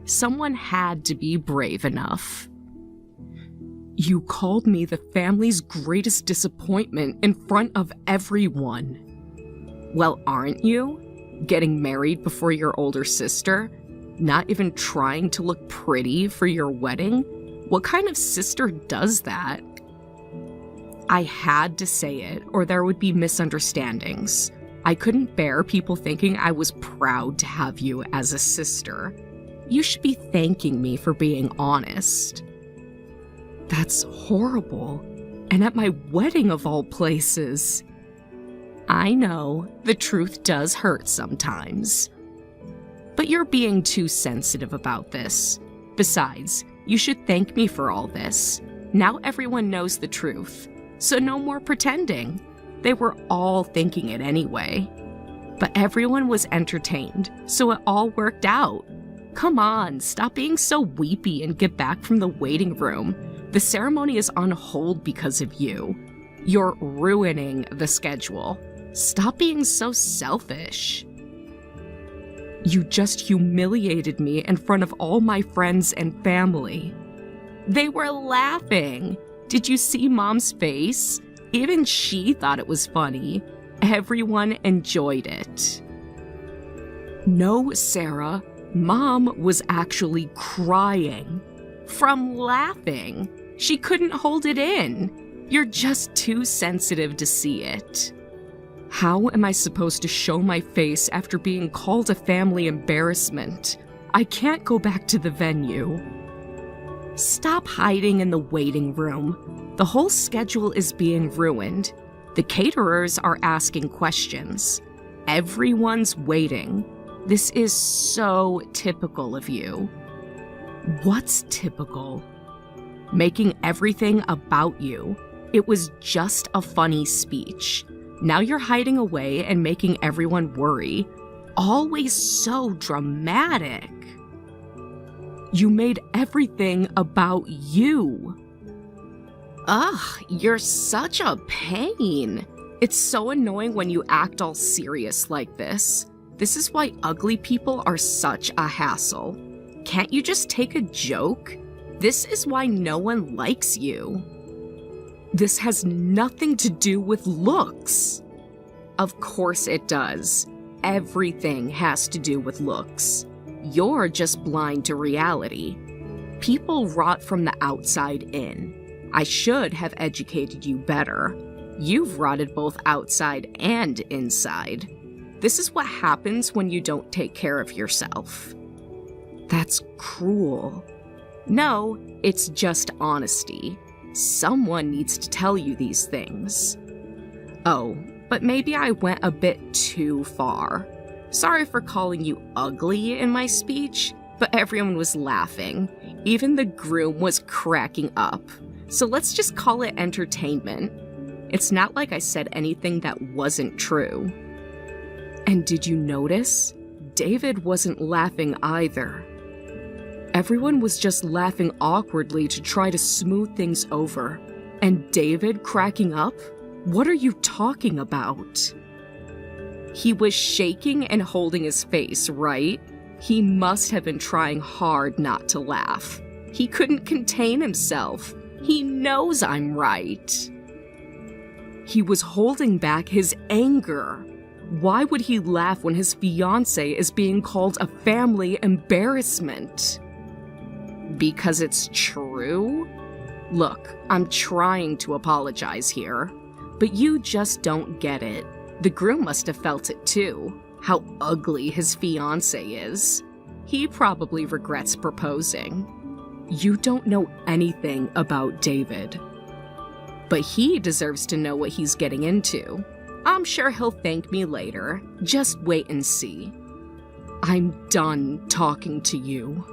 Someone had to be brave enough. You called me the family's greatest disappointment in front of everyone. Well, aren't you? Getting married before your older sister? Not even trying to look pretty for your wedding? What kind of sister does that? I had to say it, or there would be misunderstandings. I couldn't bear people thinking I was proud to have you as a sister. You should be thanking me for being honest. That's horrible. And at my wedding of all places. I know, the truth does hurt sometimes. But you're being too sensitive about this. Besides, you should thank me for all this. Now everyone knows the truth, so no more pretending. They were all thinking it anyway. But everyone was entertained, so it all worked out. Come on, stop being so weepy and get back from the waiting room. The ceremony is on hold because of you. You're ruining the schedule. Stop being so selfish. You just humiliated me in front of all my friends and family. They were laughing. Did you see Mom's face? Even she thought it was funny. Everyone enjoyed it. No, Sarah, Mom was actually crying. From laughing. She couldn't hold it in. You're just too sensitive to see it. How am I supposed to show my face after being called a family embarrassment? I can't go back to the venue. Stop hiding in the waiting room. The whole schedule is being ruined. The caterers are asking questions. Everyone's waiting. This is so typical of you. What's typical? Making everything about you. It was just a funny speech. Now you're hiding away and making everyone worry. Always so dramatic. You made everything about you. Ugh, you're such a pain. It's so annoying when you act all serious like this. This is why ugly people are such a hassle. Can't you just take a joke? This is why no one likes you. This has nothing to do with looks. Of course it does. Everything has to do with looks. You're just blind to reality. People rot from the outside in. I should have educated you better. You've rotted both outside and inside. This is what happens when you don't take care of yourself. That's cruel. No, it's just honesty. Someone needs to tell you these things. Oh, but maybe I went a bit too far. Sorry for calling you ugly in my speech, but everyone was laughing. Even the groom was cracking up. So let's just call it entertainment. It's not like I said anything that wasn't true. And did you notice? David wasn't laughing either. Everyone was just laughing awkwardly to try to smooth things over. And David cracking up? What are you talking about? He was shaking and holding his face, right? He must have been trying hard not to laugh. He couldn't contain himself. He knows I'm right. He was holding back his anger. Why would he laugh when his fiancée is being called a family embarrassment? Because it's true? Look, I'm trying to apologize here, but you just don't get it. The groom must have felt it too, how ugly his fiancée is. He probably regrets proposing. You don't know anything about David. But he deserves to know what he's getting into. I'm sure he'll thank me later. Just wait and see. I'm done talking to you.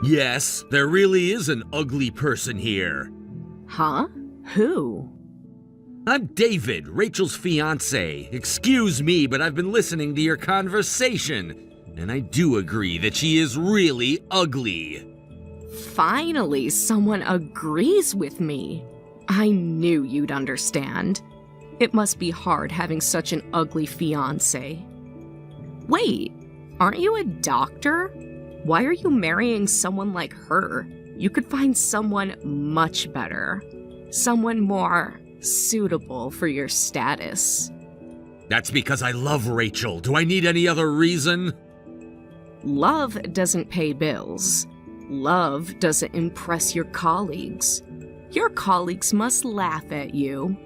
Yes, there really is an ugly person here. Huh? Who? I'm David, Rachel's fiancé. Excuse me, but I've been listening to your conversation, and I do agree that she is really ugly. Finally, someone agrees with me. I knew you'd understand. It must be hard having such an ugly fiancé. Wait, aren't you a doctor? Why are you marrying someone like her? You could find someone much better. Someone more suitable for your status. That's because I love Rachel. Do I need any other reason? Love doesn't pay bills. Love doesn't impress your colleagues. Your colleagues must laugh at you.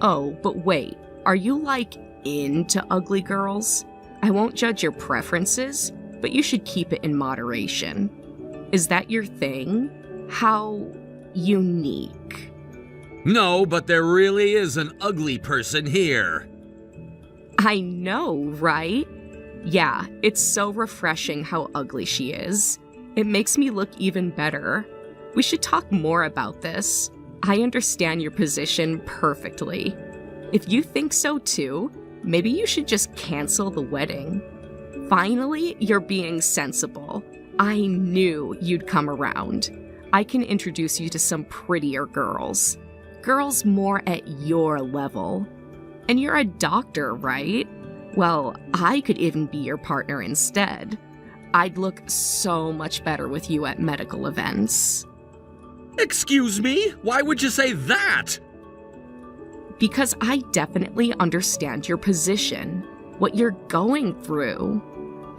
Oh, but wait, are you like into ugly girls? I won't judge your preferences, but you should keep it in moderation. Is that your thing? How unique. No, but there really is an ugly person here. I know, right? Yeah, it's so refreshing how ugly she is. It makes me look even better. We should talk more about this. I understand your position perfectly. If you think so too, maybe you should just cancel the wedding. Finally, you're being sensible. I knew you'd come around. I can introduce you to some prettier girls. Girls more at your level. And you're a doctor, right? Well, I could even be your partner instead. I'd look so much better with you at medical events. Excuse me? Why would you say that? Because I definitely understand your position, what you're going through.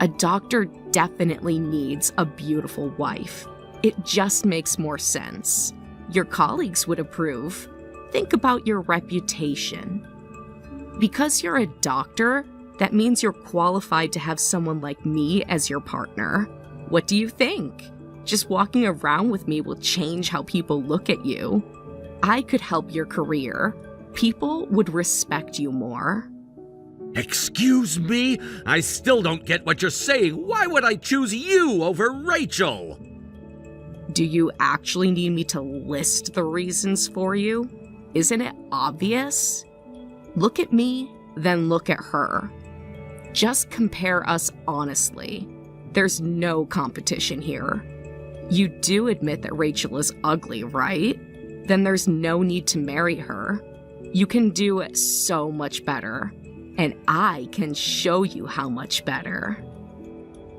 A doctor definitely needs a beautiful wife. It just makes more sense. Your colleagues would approve. Think about your reputation. Because you're a doctor, that means you're qualified to have someone like me as your partner. What do you think? Just walking around with me will change how people look at you. I could help your career. People would respect you more. Excuse me? I still don't get what you're saying. Why would I choose you over Rachel? Do you actually need me to list the reasons for you? Isn't it obvious? Look at me, then look at her. Just compare us honestly. There's no competition here. You do admit that Rachel is ugly, right? Then there's no need to marry her. You can do so much better, and I can show you how much better.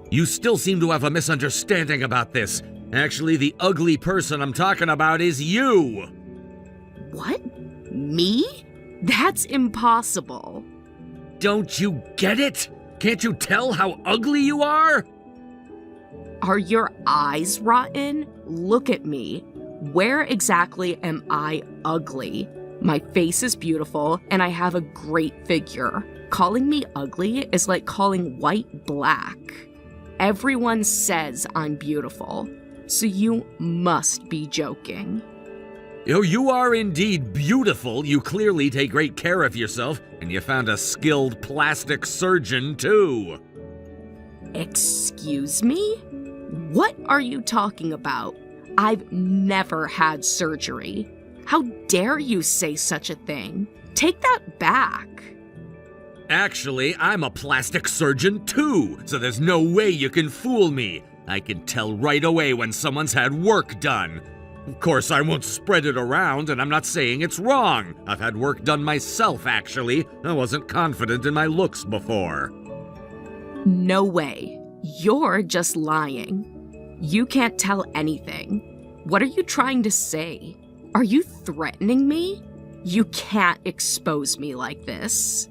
You still seem to have a misunderstanding about this. Actually, the ugly person I'm talking about is you. What? Me? That's impossible. Don't you get it? Can't you tell how ugly you are? Are your eyes rotten? Look at me. Where exactly am I ugly? My face is beautiful and I have a great figure. Calling me ugly is like calling white black. Everyone says I'm beautiful, so you must be joking. You are indeed beautiful. You clearly take great care of yourself, and you found a skilled plastic surgeon, too. Excuse me? What are you talking about? I've never had surgery. How dare you say such a thing? Take that back. Actually, I'm a plastic surgeon, too, so there's no way you can fool me. I can tell right away when someone's had work done. Of course, I won't spread it around, and I'm not saying it's wrong. I've had work done myself, actually. I wasn't confident in my looks before. No way. You're just lying. You can't tell anything. What are you trying to say? Are you threatening me? You can't expose me like this.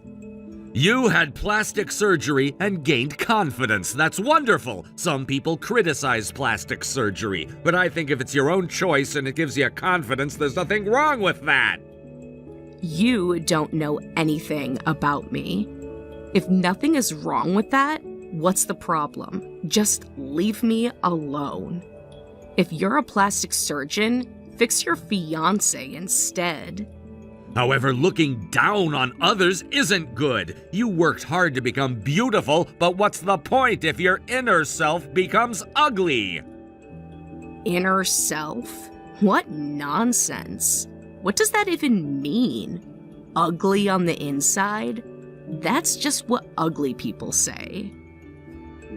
You had plastic surgery and gained confidence. That's wonderful. Some people criticize plastic surgery, but I think if it's your own choice and it gives you confidence, there's nothing wrong with that. You don't know anything about me. If nothing is wrong with that, what's the problem? Just leave me alone. If you're a plastic surgeon, fix your fiancé instead. However, looking down on others isn't good. You worked hard to become beautiful, but what's the point if your inner self becomes ugly? Inner self? What nonsense. What does that even mean? Ugly on the inside? That's just what ugly people say.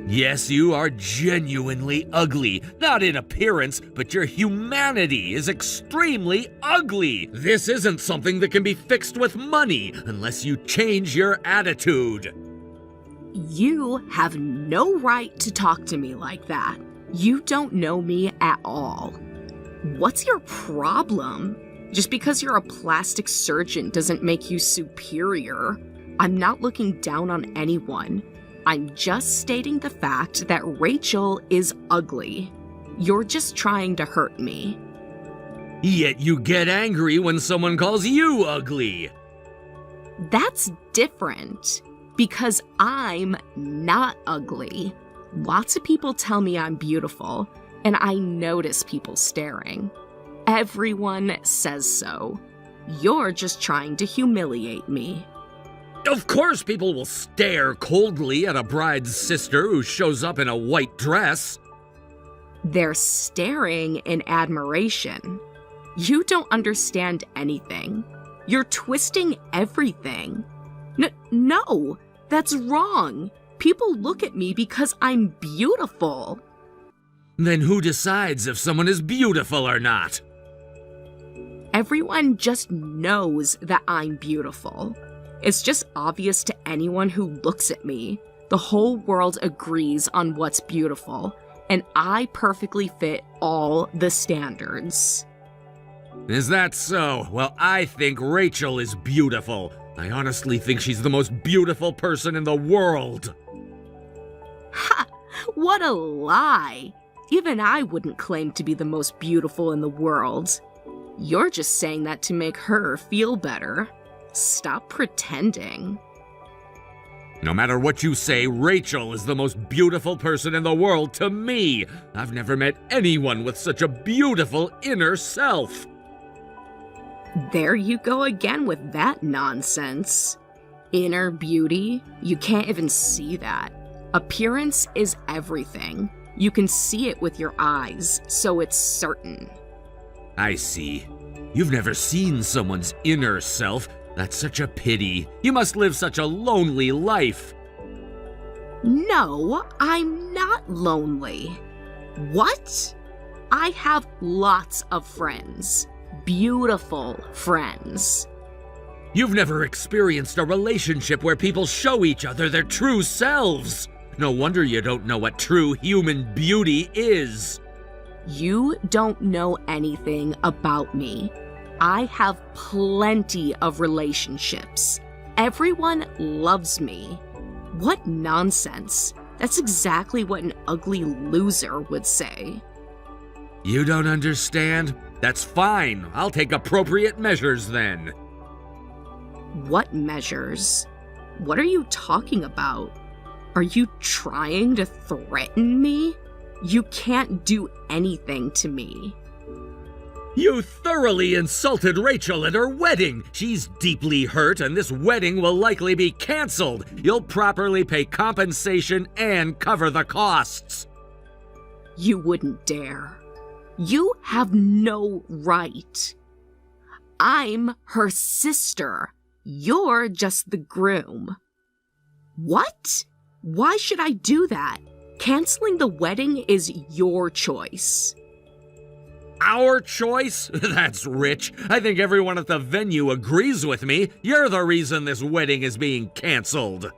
Yes, you are genuinely ugly. Not in appearance, but your humanity is extremely ugly. This isn't something that can be fixed with money unless you change your attitude. You have no right to talk to me like that. You don't know me at all. What's your problem? Just because you're a plastic surgeon doesn't make you superior. I'm not looking down on anyone. I'm just stating the fact that Rachel is ugly. You're just trying to hurt me. Yet you get angry when someone calls you ugly. That's different, because I'm not ugly. Lots of people tell me I'm beautiful, and I notice people staring. Everyone says so. You're just trying to humiliate me. Of course people will stare coldly at a bride's sister who shows up in a white dress. They're staring in admiration. You don't understand anything. You're twisting everything. No, that's wrong. People look at me because I'm beautiful. Then who decides if someone is beautiful or not? Everyone just knows that I'm beautiful. It's just obvious to anyone who looks at me. The whole world agrees on what's beautiful, and I perfectly fit all the standards. Is that so? Well, I think Rachel is beautiful. I honestly think she's the most beautiful person in the world. Ha! What a lie! Even I wouldn't claim to be the most beautiful in the world. You're just saying that to make her feel better. Stop pretending. No matter what you say, Rachel is the most beautiful person in the world to me. I've never met anyone with such a beautiful inner self. There you go again with that nonsense. Inner beauty? You can't even see that. Appearance is everything. You can see it with your eyes, so it's certain. I see. You've never seen someone's inner self. That's such a pity. You must live such a lonely life. No, I'm not lonely. What? I have lots of friends. Beautiful friends. You've never experienced a relationship where people show each other their true selves. No wonder you don't know what true human beauty is. You don't know anything about me. I have plenty of relationships. Everyone loves me. What nonsense. That's exactly what an ugly loser would say. You don't understand? That's fine. I'll take appropriate measures then. What measures? What are you talking about? Are you trying to threaten me? You can't do anything to me. You thoroughly insulted Rachel at her wedding. She's deeply hurt, and this wedding will likely be canceled. You'll properly pay compensation and cover the costs. You wouldn't dare. You have no right. I'm her sister. You're just the groom. What? Why should I do that? Canceling the wedding is your choice. Our choice? That's rich. I think everyone at the venue agrees with me. You're the reason this wedding is being canceled.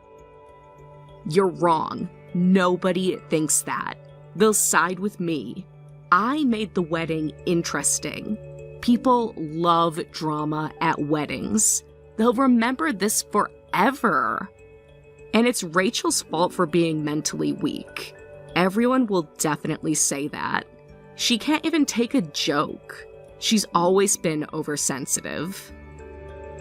You're wrong. Nobody thinks that. They'll side with me. I made the wedding interesting. People love drama at weddings. They'll remember this forever. And it's Rachel's fault for being mentally weak. Everyone will definitely say that. She can't even take a joke. She's always been oversensitive.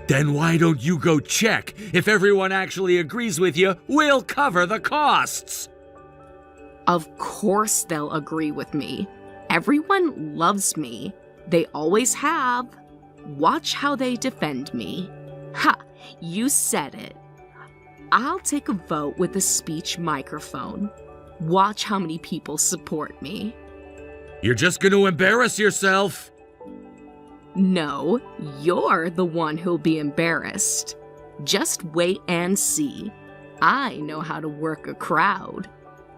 Then why don't you go check? If everyone actually agrees with you, we'll cover the costs. Of course they'll agree with me. Everyone loves me. They always have. Watch how they defend me. Ha! You said it. I'll take a vote with a speech microphone. Watch how many people support me. You're just going to embarrass yourself. No, you're the one who'll be embarrassed. Just wait and see. I know how to work a crowd.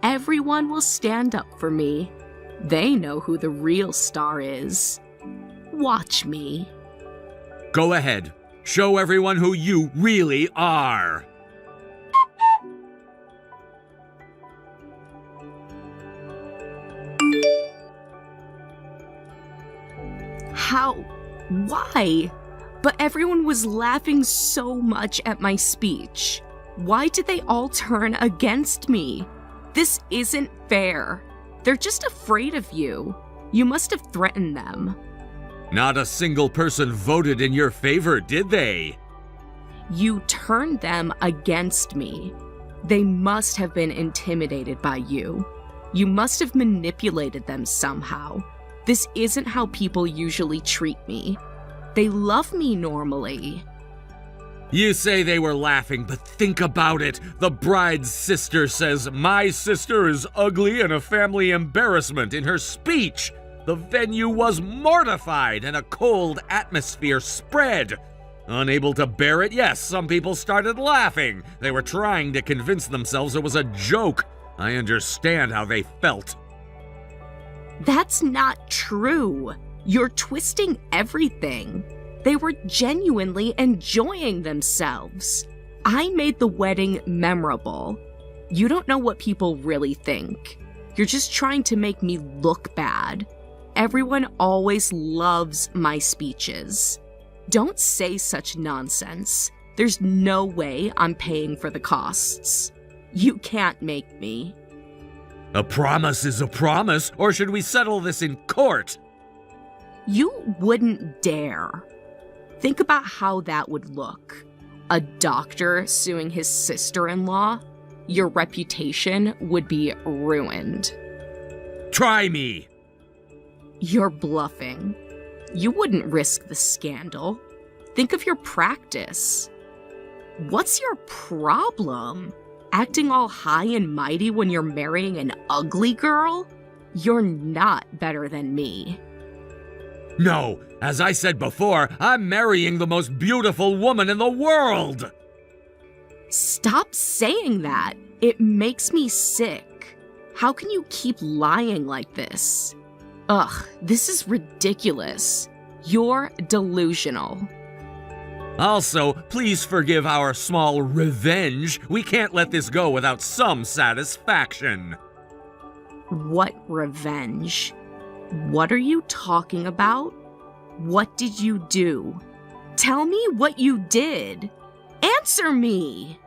Everyone will stand up for me. They know who the real star is. Watch me. Go ahead. Show everyone who you really are. How? Why? But everyone was laughing so much at my speech. Why did they all turn against me? This isn't fair. They're just afraid of you. You must have threatened them. Not a single person voted in your favor, did they? You turned them against me. They must have been intimidated by you. You must have manipulated them somehow. This isn't how people usually treat me. They love me normally. You say they were laughing, but think about it. The bride's sister says, "My sister is ugly and a family embarrassment" in her speech. The venue was mortified and a cold atmosphere spread. Unable to bear it, yes, some people started laughing. They were trying to convince themselves it was a joke. I understand how they felt. That's not true. You're twisting everything. They were genuinely enjoying themselves. I made the wedding memorable. You don't know what people really think. You're just trying to make me look bad. Everyone always loves my speeches. Don't say such nonsense. There's no way I'm paying for the costs. You can't make me. A promise is a promise, or should we settle this in court? You wouldn't dare. Think about how that would look. A doctor suing his sister-in-law? Your reputation would be ruined. Try me! You're bluffing. You wouldn't risk the scandal. Think of your practice. What's your problem? Acting all high and mighty when you're marrying an ugly girl? You're not better than me. No, as I said before, I'm marrying the most beautiful woman in the world! Stop saying that. It makes me sick. How can you keep lying like this? Ugh, this is ridiculous. You're delusional. Also, please forgive our small revenge. We can't let this go without some satisfaction. What revenge? What are you talking about? What did you do? Tell me what you did. Answer me!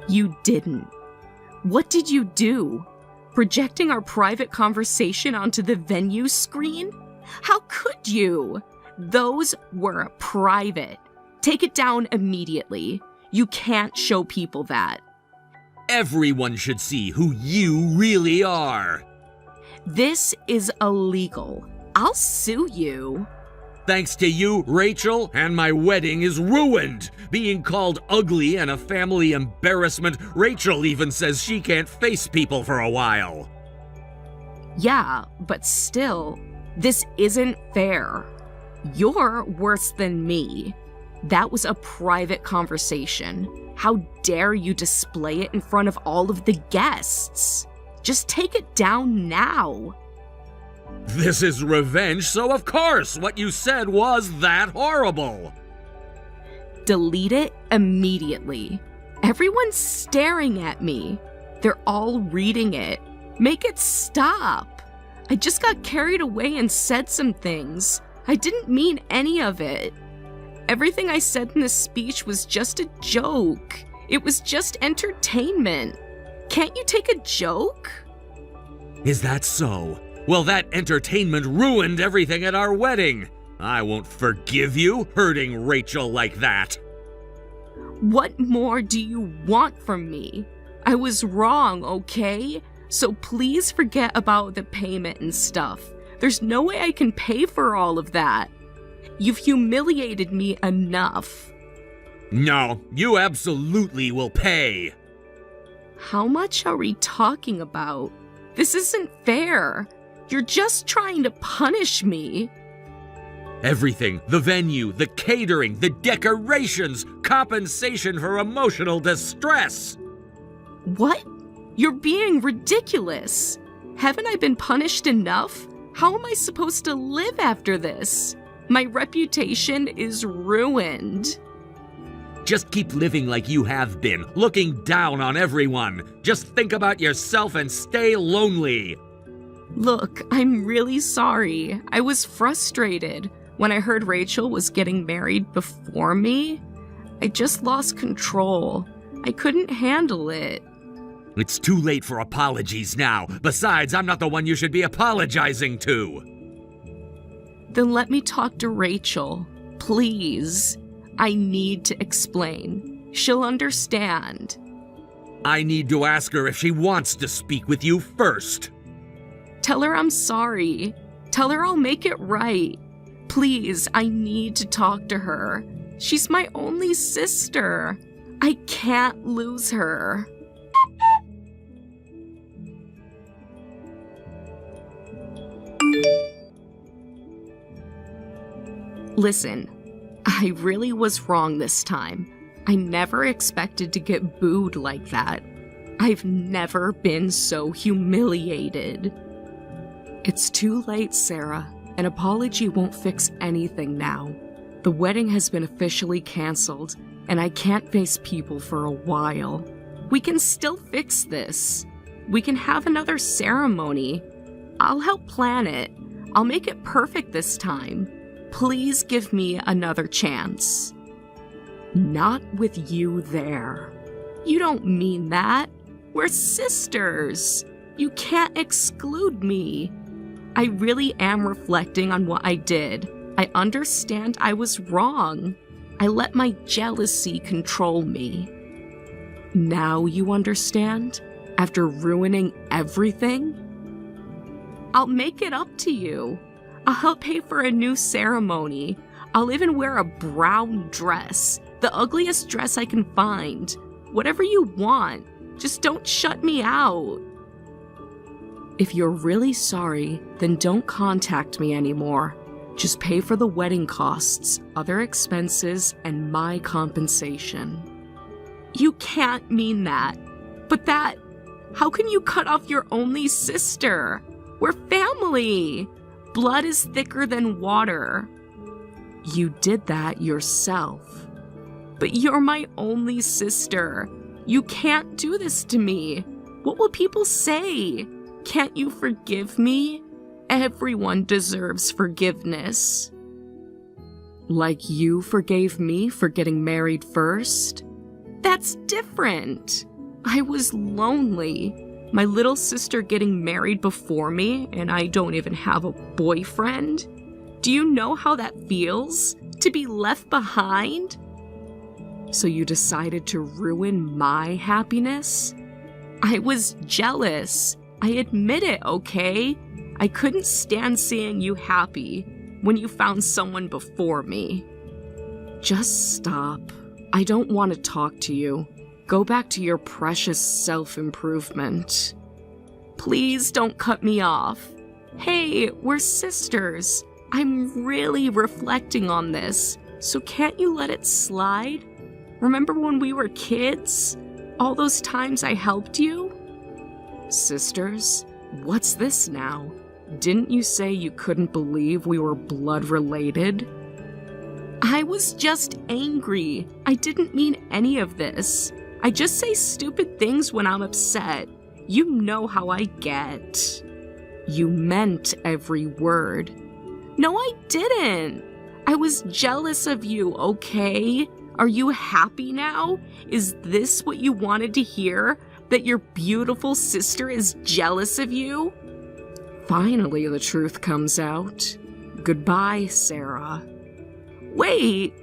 You didn't. What did you do? Projecting our private conversation onto the venue screen? How could you? Those were private. Take it down immediately. You can't show people that. Everyone should see who you really are. This is illegal. I'll sue you. Thanks to you, Rachel, and my wedding is ruined. Being called ugly and a family embarrassment, Rachel even says she can't face people for a while. Yeah, but still, this isn't fair. You're worse than me. That was a private conversation. How dare you display it in front of all of the guests? Just take it down now. This is revenge, so of course what you said was that horrible. Delete it immediately. Everyone's staring at me. They're all reading it. Make it stop. I just got carried away and said some things. I didn't mean any of it. Everything I said in this speech was just a joke. It was just entertainment. Can't you take a joke? Is that so? Well, that entertainment ruined everything at our wedding. I won't forgive you hurting Rachel like that. What more do you want from me? I was wrong, okay? So please forget about the payment and stuff. There's no way I can pay for all of that. You've humiliated me enough. No, you absolutely will pay. How much are we talking about? This isn't fair. You're just trying to punish me. Everything, the venue, the catering, the decorations, compensation for emotional distress. What? You're being ridiculous. Haven't I been punished enough? How am I supposed to live after this? My reputation is ruined. Just keep living like you have been, looking down on everyone. Just think about yourself and stay lonely. Look, I'm really sorry. I was frustrated when I heard Rachel was getting married before me. I just lost control. I couldn't handle it. It's too late for apologies now. Besides, I'm not the one you should be apologizing to. Then let me talk to Rachel, please. I need to explain. She'll understand. I need to ask her if she wants to speak with you first. Tell her I'm sorry. Tell her I'll make it right. Please, I need to talk to her. She's my only sister. I can't lose her. Listen, I really was wrong this time. I never expected to get booed like that. I've never been so humiliated. It's too late, Sarah. An apology won't fix anything now. The wedding has been officially canceled, and I can't face people for a while. We can still fix this. We can have another ceremony. I'll help plan it. I'll make it perfect this time. Please give me another chance. Not with you there. You don't mean that. We're sisters. You can't exclude me. I really am reflecting on what I did. I understand I was wrong. I let my jealousy control me. Now you understand? After ruining everything? I'll make it up to you. I'll help pay for a new ceremony. I'll even wear a brown dress, the ugliest dress I can find. Whatever you want. Just don't shut me out. If you're really sorry, then don't contact me anymore. Just pay for the wedding costs, other expenses, and my compensation. You can't mean that. But how can you cut off your only sister? We're family. Blood is thicker than water. You did that yourself. But you're my only sister. You can't do this to me. What will people say? Can't you forgive me? Everyone deserves forgiveness. Like you forgave me for getting married first? That's different. I was lonely. My little sister getting married before me, and I don't even have a boyfriend? Do you know how that feels? To be left behind? So you decided to ruin my happiness? I was jealous. I admit it, okay? I couldn't stand seeing you happy when you found someone before me. Just stop. I don't want to talk to you. Go back to your precious self-improvement. Please don't cut me off. Hey, we're sisters. I'm really reflecting on this, so can't you let it slide? Remember when we were kids? All those times I helped you? Sisters? What's this now? Didn't you say you couldn't believe we were blood related? I was just angry. I didn't mean any of this. I just say stupid things when I'm upset. You know how I get. You meant every word. No, I didn't. I was jealous of you, okay? Are you happy now? Is this what you wanted to hear? That your beautiful sister is jealous of you? Finally, the truth comes out. Goodbye, Sarah. Wait!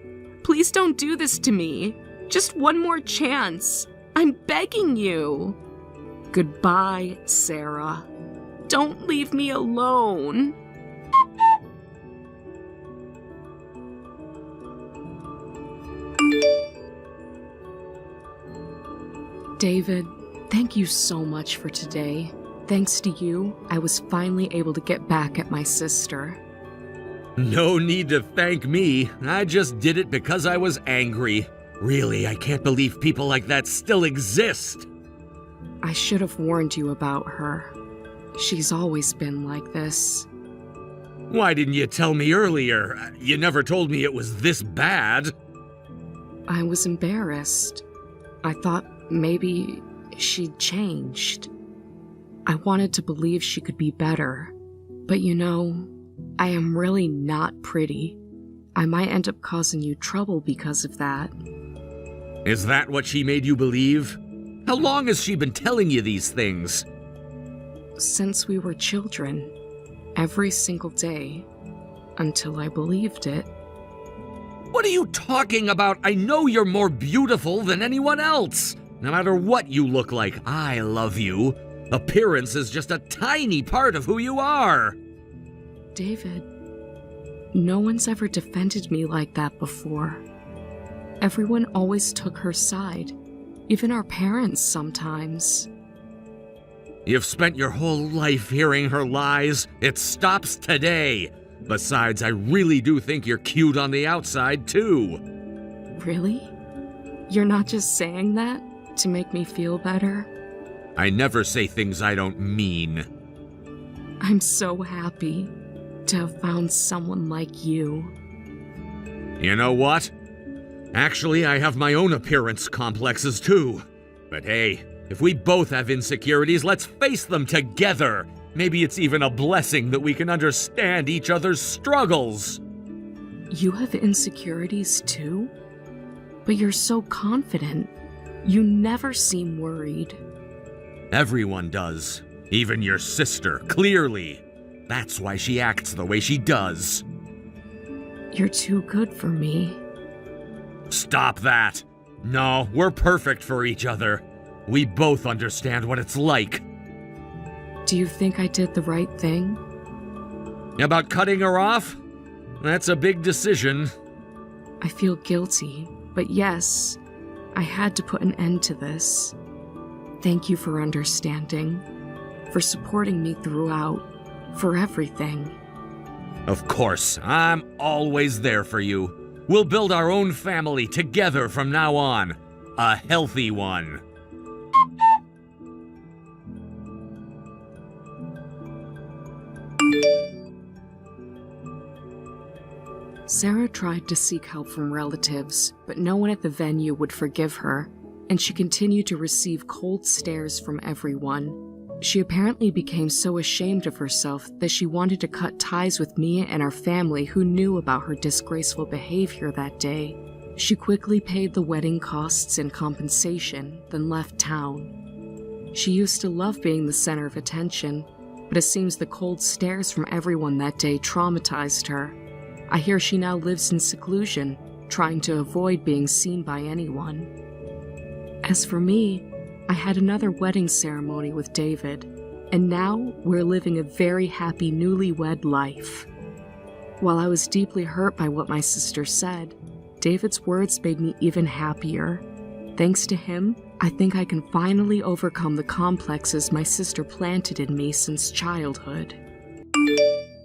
Please don't do this to me. Just one more chance. I'm begging you. Goodbye, Sarah. Don't leave me alone. David, thank you so much for today. Thanks to you, I was finally able to get back at my sister. No need to thank me. I just did it because I was angry. Really, I can't believe people like that still exist. I should have warned you about her. She's always been like this. Why didn't you tell me earlier? You never told me it was this bad. I was embarrassed. I thought maybe she'd changed. I wanted to believe she could be better. But you know, I am really not pretty. I might end up causing you trouble because of that. Is that what she made you believe? How long has she been telling you these things? Since we were children. Every single day. Until I believed it. What are you talking about? I know you're more beautiful than anyone else. No matter what you look like, I love you. Appearance is just a tiny part of who you are. David, no one's ever defended me like that before. Everyone always took her side. Even our parents sometimes. You've spent your whole life hearing her lies. It stops today. Besides, I really do think you're cute on the outside, too. Really? You're not just saying that to make me feel better? I never say things I don't mean. I'm so happy. to have found someone like you. You know what? Actually, I have my own appearance complexes too. But hey, if we both have insecurities, let's face them together. Maybe it's even a blessing that we can understand each other's struggles. You have insecurities too? But you're so confident. You never seem worried. Everyone does. Even your sister, clearly. That's why she acts the way she does. You're too good for me. Stop that. No, we're perfect for each other. We both understand what it's like. Do you think I did the right thing? About cutting her off? That's a big decision. I feel guilty, but yes, I had to put an end to this. Thank you for understanding, for supporting me throughout, for everything. Of course, I'm always there for you. We'll build our own family together from now on. A healthy one. Sarah tried to seek help from relatives, but no one at the venue would forgive her, and she continued to receive cold stares from everyone. She apparently became so ashamed of herself that she wanted to cut ties with me and our family who knew about her disgraceful behavior that day. She quickly paid the wedding costs and compensation, then left town. She used to love being the center of attention, but it seems the cold stares from everyone that day traumatized her. I hear she now lives in seclusion, trying to avoid being seen by anyone. As for me, I had another wedding ceremony with David, and now we're living a very happy newlywed life. While I was deeply hurt by what my sister said, David's words made me even happier. Thanks to him, I think I can finally overcome the complexes my sister planted in me since childhood.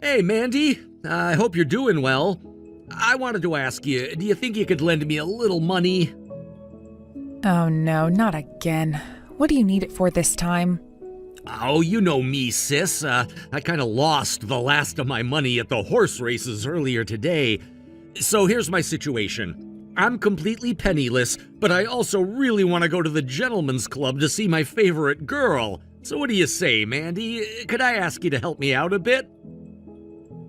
Hey, Mandy. I hope you're doing well. I wanted to ask you, do you think you could lend me a little money? Oh no, not again. What do you need it for this time? Oh, you know me, sis. I kind of lost the last of my money at the horse races earlier today. So here's my situation. I'm completely penniless, but I also really want to go to the gentleman's club to see my favorite girl. So what do you say, Mandy? Could I ask you to help me out a bit?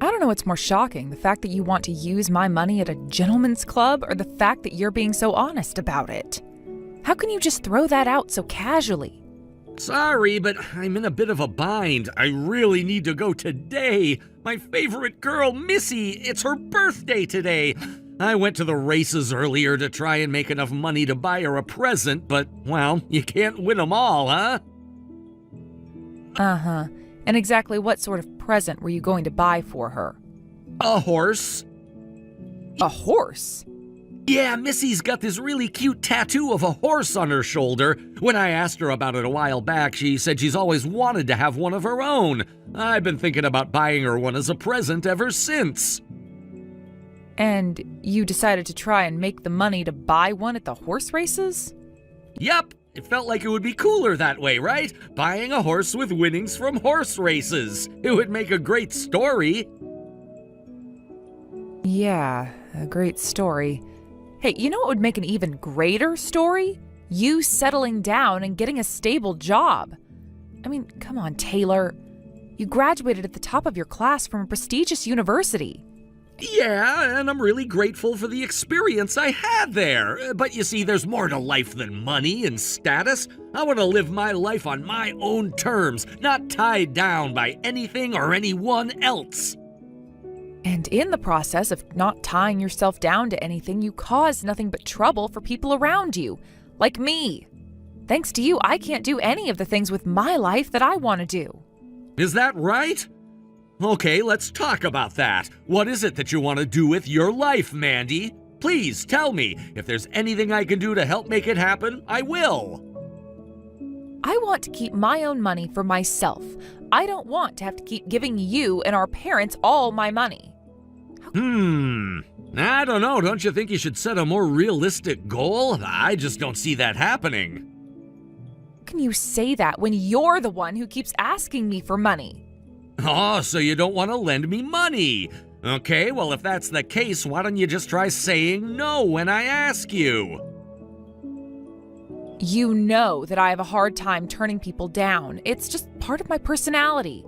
I don't know what's more shocking, the fact that you want to use my money at a gentleman's club or the fact that you're being so honest about it. How can you just throw that out so casually? Sorry, but I'm in a bit of a bind. I really need to go today. My favorite girl, Missy, it's her birthday today. I went to the races earlier to try and make enough money to buy her a present, but, well, you can't win them all, huh? Uh-huh. And exactly what sort of present were you going to buy for her? A horse. A horse? Yeah, Missy's got this really cute tattoo of a horse on her shoulder. When I asked her about it a while back, she said she's always wanted to have one of her own. I've been thinking about buying her one as a present ever since. And you decided to try and make the money to buy one at the horse races? Yup. It felt like it would be cooler that way, right? Buying a horse with winnings from horse races. It would make a great story. Yeah, a great story. Hey, you know what would make an even greater story? You settling down and getting a stable job. I mean, come on, Taylor. You graduated at the top of your class from a prestigious university. Yeah, and I'm really grateful for the experience I had there. But you see, there's more to life than money and status. I want to live my life on my own terms, not tied down by anything or anyone else. And in the process of not tying yourself down to anything, you cause nothing but trouble for people around you, like me. Thanks to you, I can't do any of the things with my life that I want to do. Is that right? Okay, let's talk about that. What is it that you want to do with your life, Mandy? Please tell me. If there's anything I can do to help make it happen, I will. I want to keep my own money for myself. I don't want to have to keep giving you and our parents all my money. I don't know. Don't you think you should set a more realistic goal? I just don't see that happening. How can you say that when you're the one who keeps asking me for money? Oh, so you don't want to lend me money? Okay, well, if that's the case, why don't you just try saying no when I ask you? You know that I have a hard time turning people down. It's just part of my personality.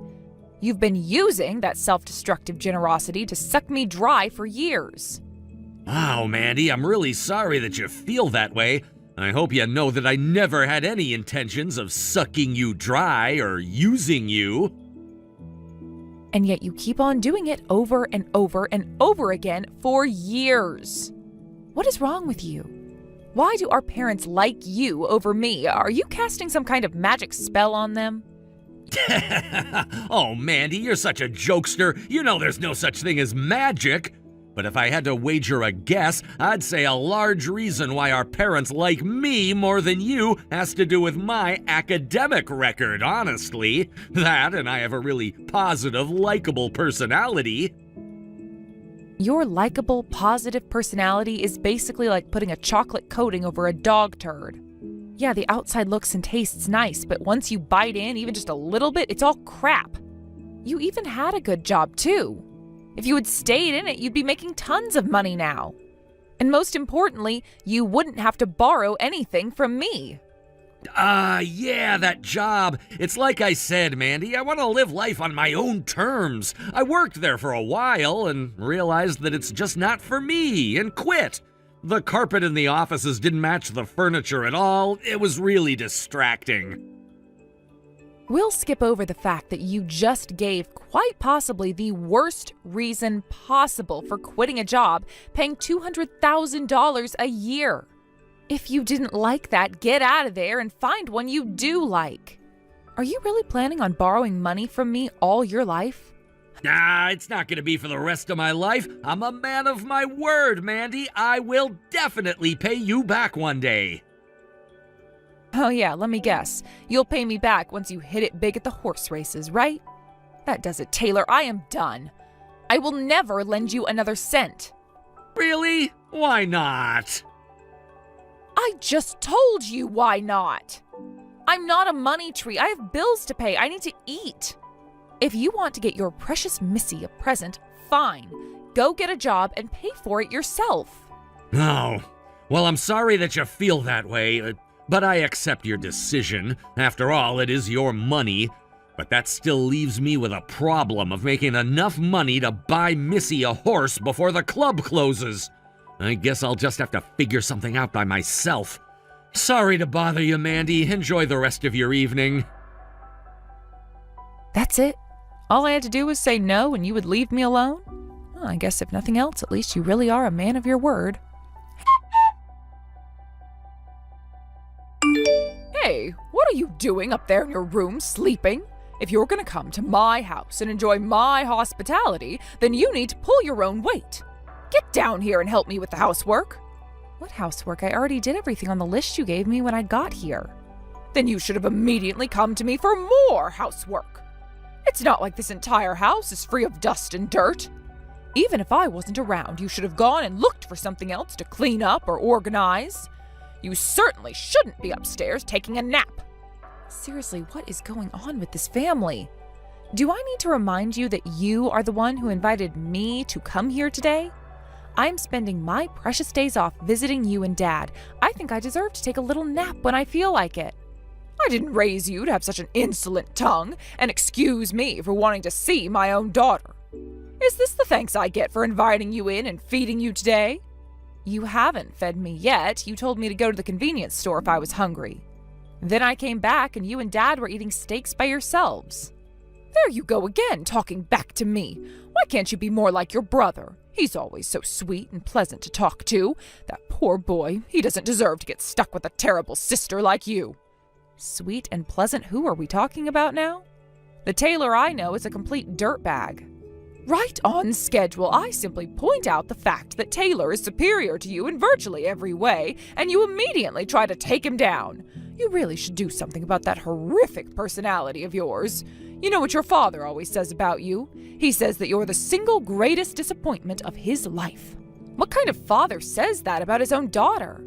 You've been using that self-destructive generosity to suck me dry for years. Wow, Mandy, I'm really sorry that you feel that way. I hope you know that I never had any intentions of sucking you dry or using you. And yet you keep on doing it over and over and over again for years. What is wrong with you? Why do our parents like you over me? Are you casting some kind of magic spell on them? Oh, Mandy, you're such a jokester. You know there's no such thing as magic. But if I had to wager a guess, I'd say a large reason why our parents like me more than you has to do with my academic record, honestly. That, and I have a really positive, likable personality. Your likable, positive personality is basically like putting a chocolate coating over a dog turd. Yeah, the outside looks and tastes nice, but once you bite in even just a little bit, it's all crap. You even had a good job, too. If you had stayed in it, you'd be making tons of money now. And most importantly, you wouldn't have to borrow anything from me. Yeah, that job. It's like I said, Mandy, I want to live life on my own terms. I worked there for a while and realized that it's just not for me and quit. The carpet in the offices didn't match the furniture at all. It was really distracting. We'll skip over the fact that you just gave quite possibly the worst reason possible for quitting a job paying $200,000 a year. If you didn't like that, get out of there and find one you do like. Are you really planning on borrowing money from me all your life? Nah, it's not going to be for the rest of my life. I'm a man of my word, Mandy. I will definitely pay you back one day. Oh yeah, let me guess. You'll pay me back once you hit it big at the horse races, right? That does it, Taylor. I am done. I will never lend you another cent. Really? Why not? I just told you why not. I'm not a money tree. I have bills to pay. I need to eat. If you want to get your precious Missy a present, fine. Go get a job and pay for it yourself. Oh, well, I'm sorry that you feel that way. But I accept your decision. After all, it is your money. But that still leaves me with a problem of making enough money to buy Missy a horse before the club closes. I guess I'll just have to figure something out by myself. Sorry to bother you, Mandy. Enjoy the rest of your evening. That's it? All I had to do was say no and you would leave me alone? Well, I guess if nothing else, at least you really are a man of your word. Hey, what are you doing up there in your room sleeping? If you're gonna come to my house and enjoy my hospitality, then you need to pull your own weight. Get down here and help me with the housework. What housework? I already did everything on the list you gave me when I got here. Then you should have immediately come to me for more housework. It's not like this entire house is free of dust and dirt. Even if I wasn't around, you should have gone and looked for something else to clean up or organize. You certainly shouldn't be upstairs taking a nap. Seriously, what is going on with this family? Do I need to remind you that you are the one who invited me to come here today? I'm spending my precious days off visiting you and Dad. I think I deserve to take a little nap when I feel like it. I didn't raise you to have such an insolent tongue, and excuse me for wanting to see my own daughter. Is this the thanks I get for inviting you in and feeding you today? You haven't fed me yet. You told me to go to the convenience store if I was hungry. Then I came back and you and Dad were eating steaks by yourselves. There you go again, talking back to me. Why can't you be more like your brother? He's always so sweet and pleasant to talk to. That poor boy, he doesn't deserve to get stuck with a terrible sister like you. Sweet and pleasant, who are we talking about now? The Taylor I know is a complete dirtbag. Right on schedule, I simply point out the fact that Taylor is superior to you in virtually every way, and you immediately try to take him down. You really should do something about that horrific personality of yours. You know what your father always says about you? He says that you're the single greatest disappointment of his life. What kind of father says that about his own daughter?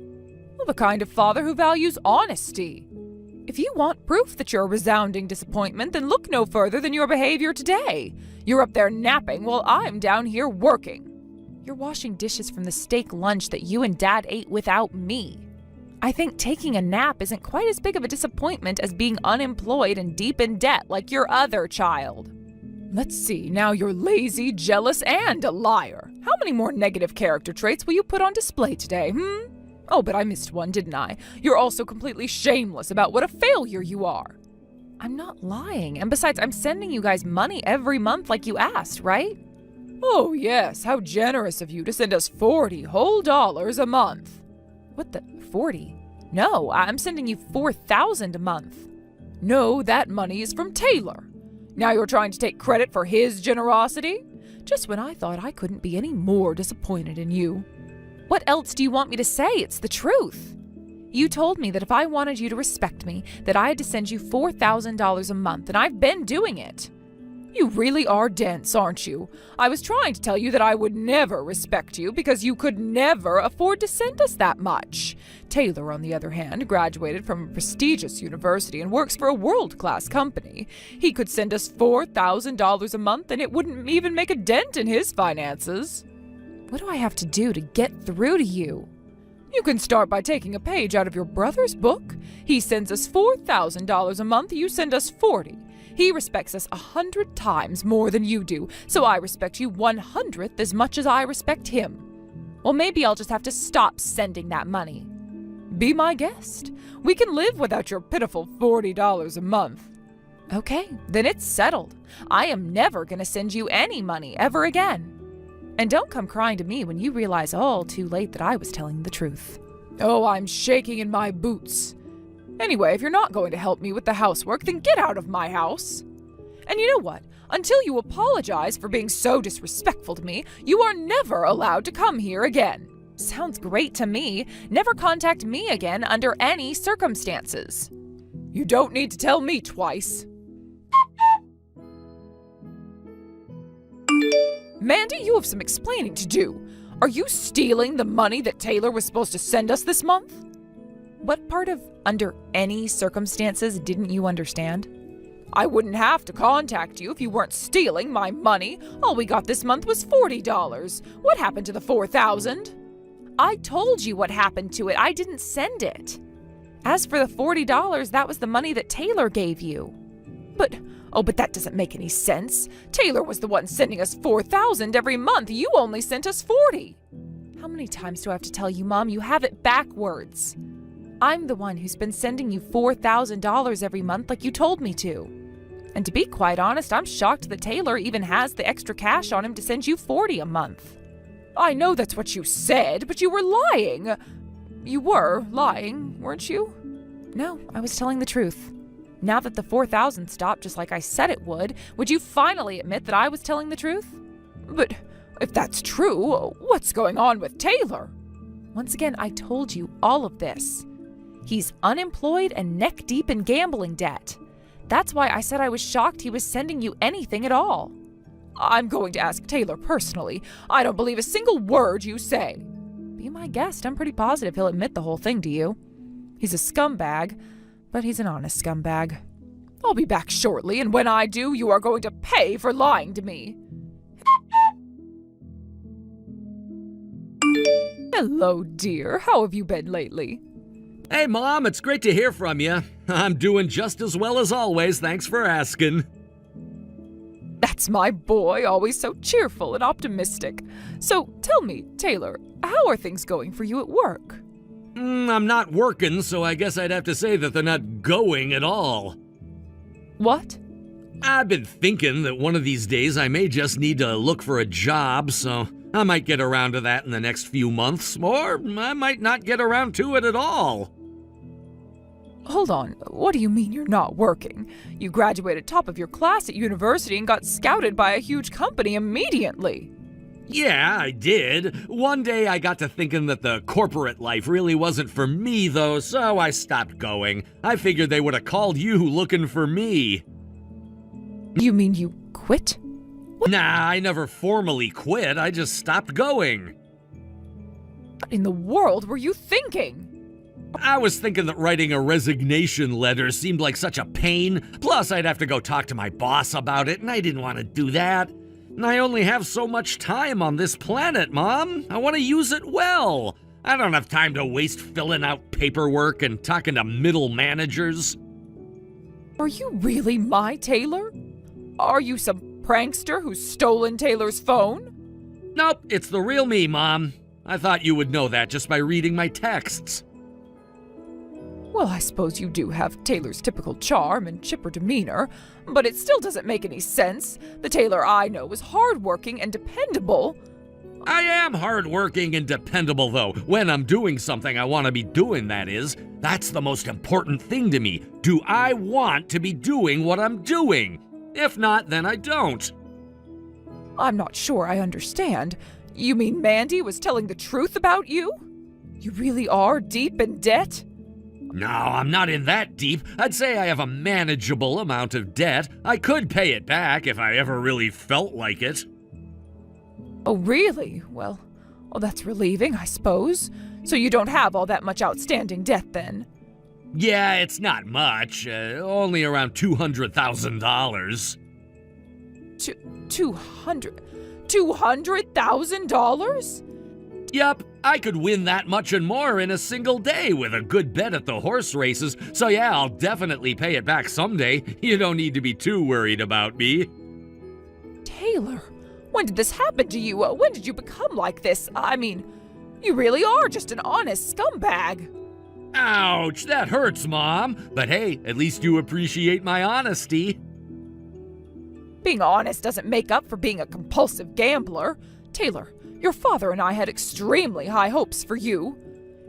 Well, the kind of father who values honesty. If you want proof that you're a resounding disappointment, then look no further than your behavior today. You're up there napping while I'm down here working. You're washing dishes from the steak lunch that you and Dad ate without me. I think taking a nap isn't quite as big of a disappointment as being unemployed and deep in debt like your other child. Let's see, now you're lazy, jealous, and a liar. How many more negative character traits will you put on display today, Oh, but I missed one, didn't I? You're also completely shameless about what a failure you are. I'm not lying, and besides, I'm sending you guys money every month like you asked, right? Oh, yes, how generous of you to send us $40 whole a month. What the, 40? No, I'm sending you $4,000 a month. No, that money is from Taylor. Now you're trying to take credit for his generosity? Just when I thought I couldn't be any more disappointed in you. What else do you want me to say? It's the truth. You told me that if I wanted you to respect me, that I had to send you $4,000 a month, and I've been doing it. You really are dense, aren't you? I was trying to tell you that I would never respect you because you could never afford to send us that much. Taylor, on the other hand, graduated from a prestigious university and works for a world-class company. He could send us $4,000 a month and it wouldn't even make a dent in his finances. What do I have to do to get through to you? You can start by taking a page out of your brother's book. He sends us $4,000 a month, you send us $40,000. He respects us 100 times more than you do, so I respect you 100th as much as I respect him. Well, maybe I'll just have to stop sending that money. Be my guest. We can live without your pitiful $40 a month. Okay, then it's settled. I am never going to send you any money ever again. And don't come crying to me when you realize all too late that I was telling the truth. Oh, I'm shaking in my boots. Anyway, if you're not going to help me with the housework, then get out of my house. And you know what? Until you apologize for being so disrespectful to me, you are never allowed to come here again. Sounds great to me. Never contact me again under any circumstances. You don't need to tell me twice. Mandy, you have some explaining to do. Are you stealing the money that Taylor was supposed to send us this month? What part of under any circumstances didn't you understand? I wouldn't have to contact you if you weren't stealing my money. All we got this month was $40. What happened to the $4,000? I told you what happened to it. I didn't send it. As for the $40, that was the money that Taylor gave you. But that doesn't make any sense. Taylor was the one sending us $4,000 every month. You only sent us $40. How many times do I have to tell you, Mom? You have it backwards. I'm the one who's been sending you $4,000 every month like you told me to. And to be quite honest, I'm shocked that Taylor even has the extra cash on him to send you $40 a month. I know that's what you said, but you were lying. You were lying, weren't you? No, I was telling the truth. Now that the $4,000 stopped just like I said it would you finally admit that I was telling the truth? But if that's true, what's going on with Taylor? Once again, I told you all of this. He's unemployed and neck-deep in gambling debt. That's why I said I was shocked he was sending you anything at all. I'm going to ask Taylor personally. I don't believe a single word you say. Be my guest. I'm pretty positive he'll admit the whole thing to you. He's a scumbag, but he's an honest scumbag. I'll be back shortly, and when I do, you are going to pay for lying to me. Hello, dear. How have you been lately? Hey, Mom, it's great to hear from you. I'm doing just as well as always, thanks for asking. That's my boy, always so cheerful and optimistic. So, tell me, Taylor, how are things going for you at work? I'm not working, so I guess I'd have to say that they're not going at all. What? I've been thinking that one of these days I may just need to look for a job, so I might get around to that in the next few months, or I might not get around to it at all. Hold on, what do you mean you're not working? You graduated top of your class at university and got scouted by a huge company immediately. Yeah, I did. One day I got to thinking that the corporate life really wasn't for me, though, so I stopped going. I figured they would have called you looking for me. You mean you quit? What? Nah, I never formally quit. I just stopped going. What in the world were you thinking? I was thinking that writing a resignation letter seemed like such a pain. Plus, I'd have to go talk to my boss about it, and I didn't want to do that. And I only have so much time on this planet, Mom. I want to use it well. I don't have time to waste filling out paperwork and talking to middle managers. Are you really my Taylor? Are you some prankster who's stolen Taylor's phone? Nope, it's the real me, Mom. I thought you would know that just by reading my texts. Well, I suppose you do have Taylor's typical charm and chipper demeanor, but it still doesn't make any sense. The Taylor I know is hardworking and dependable. I am hardworking and dependable, though. When I'm doing something I want to be doing, that is. That's the most important thing to me. Do I want to be doing what I'm doing? If not, then I don't. I'm not sure I understand. You mean Mandy was telling the truth about you? You really are deep in debt? No, I'm not in that deep. I'd say I have a manageable amount of debt. I could pay it back if I ever really felt like it. Oh, really? Well, that's relieving, I suppose. So you don't have all that much outstanding debt, then? Yeah, it's not much. Only around $200,000. $200,000? Yep, I could win that much and more in a single day with a good bet at the horse races. So yeah, I'll definitely pay it back someday. You don't need to be too worried about me. Taylor, when did this happen to you? When did you become like this? I mean, you really are just an honest scumbag. Ouch, that hurts, Mom. But hey, at least you appreciate my honesty. Being honest doesn't make up for being a compulsive gambler. Taylor, your father and I had extremely high hopes for you.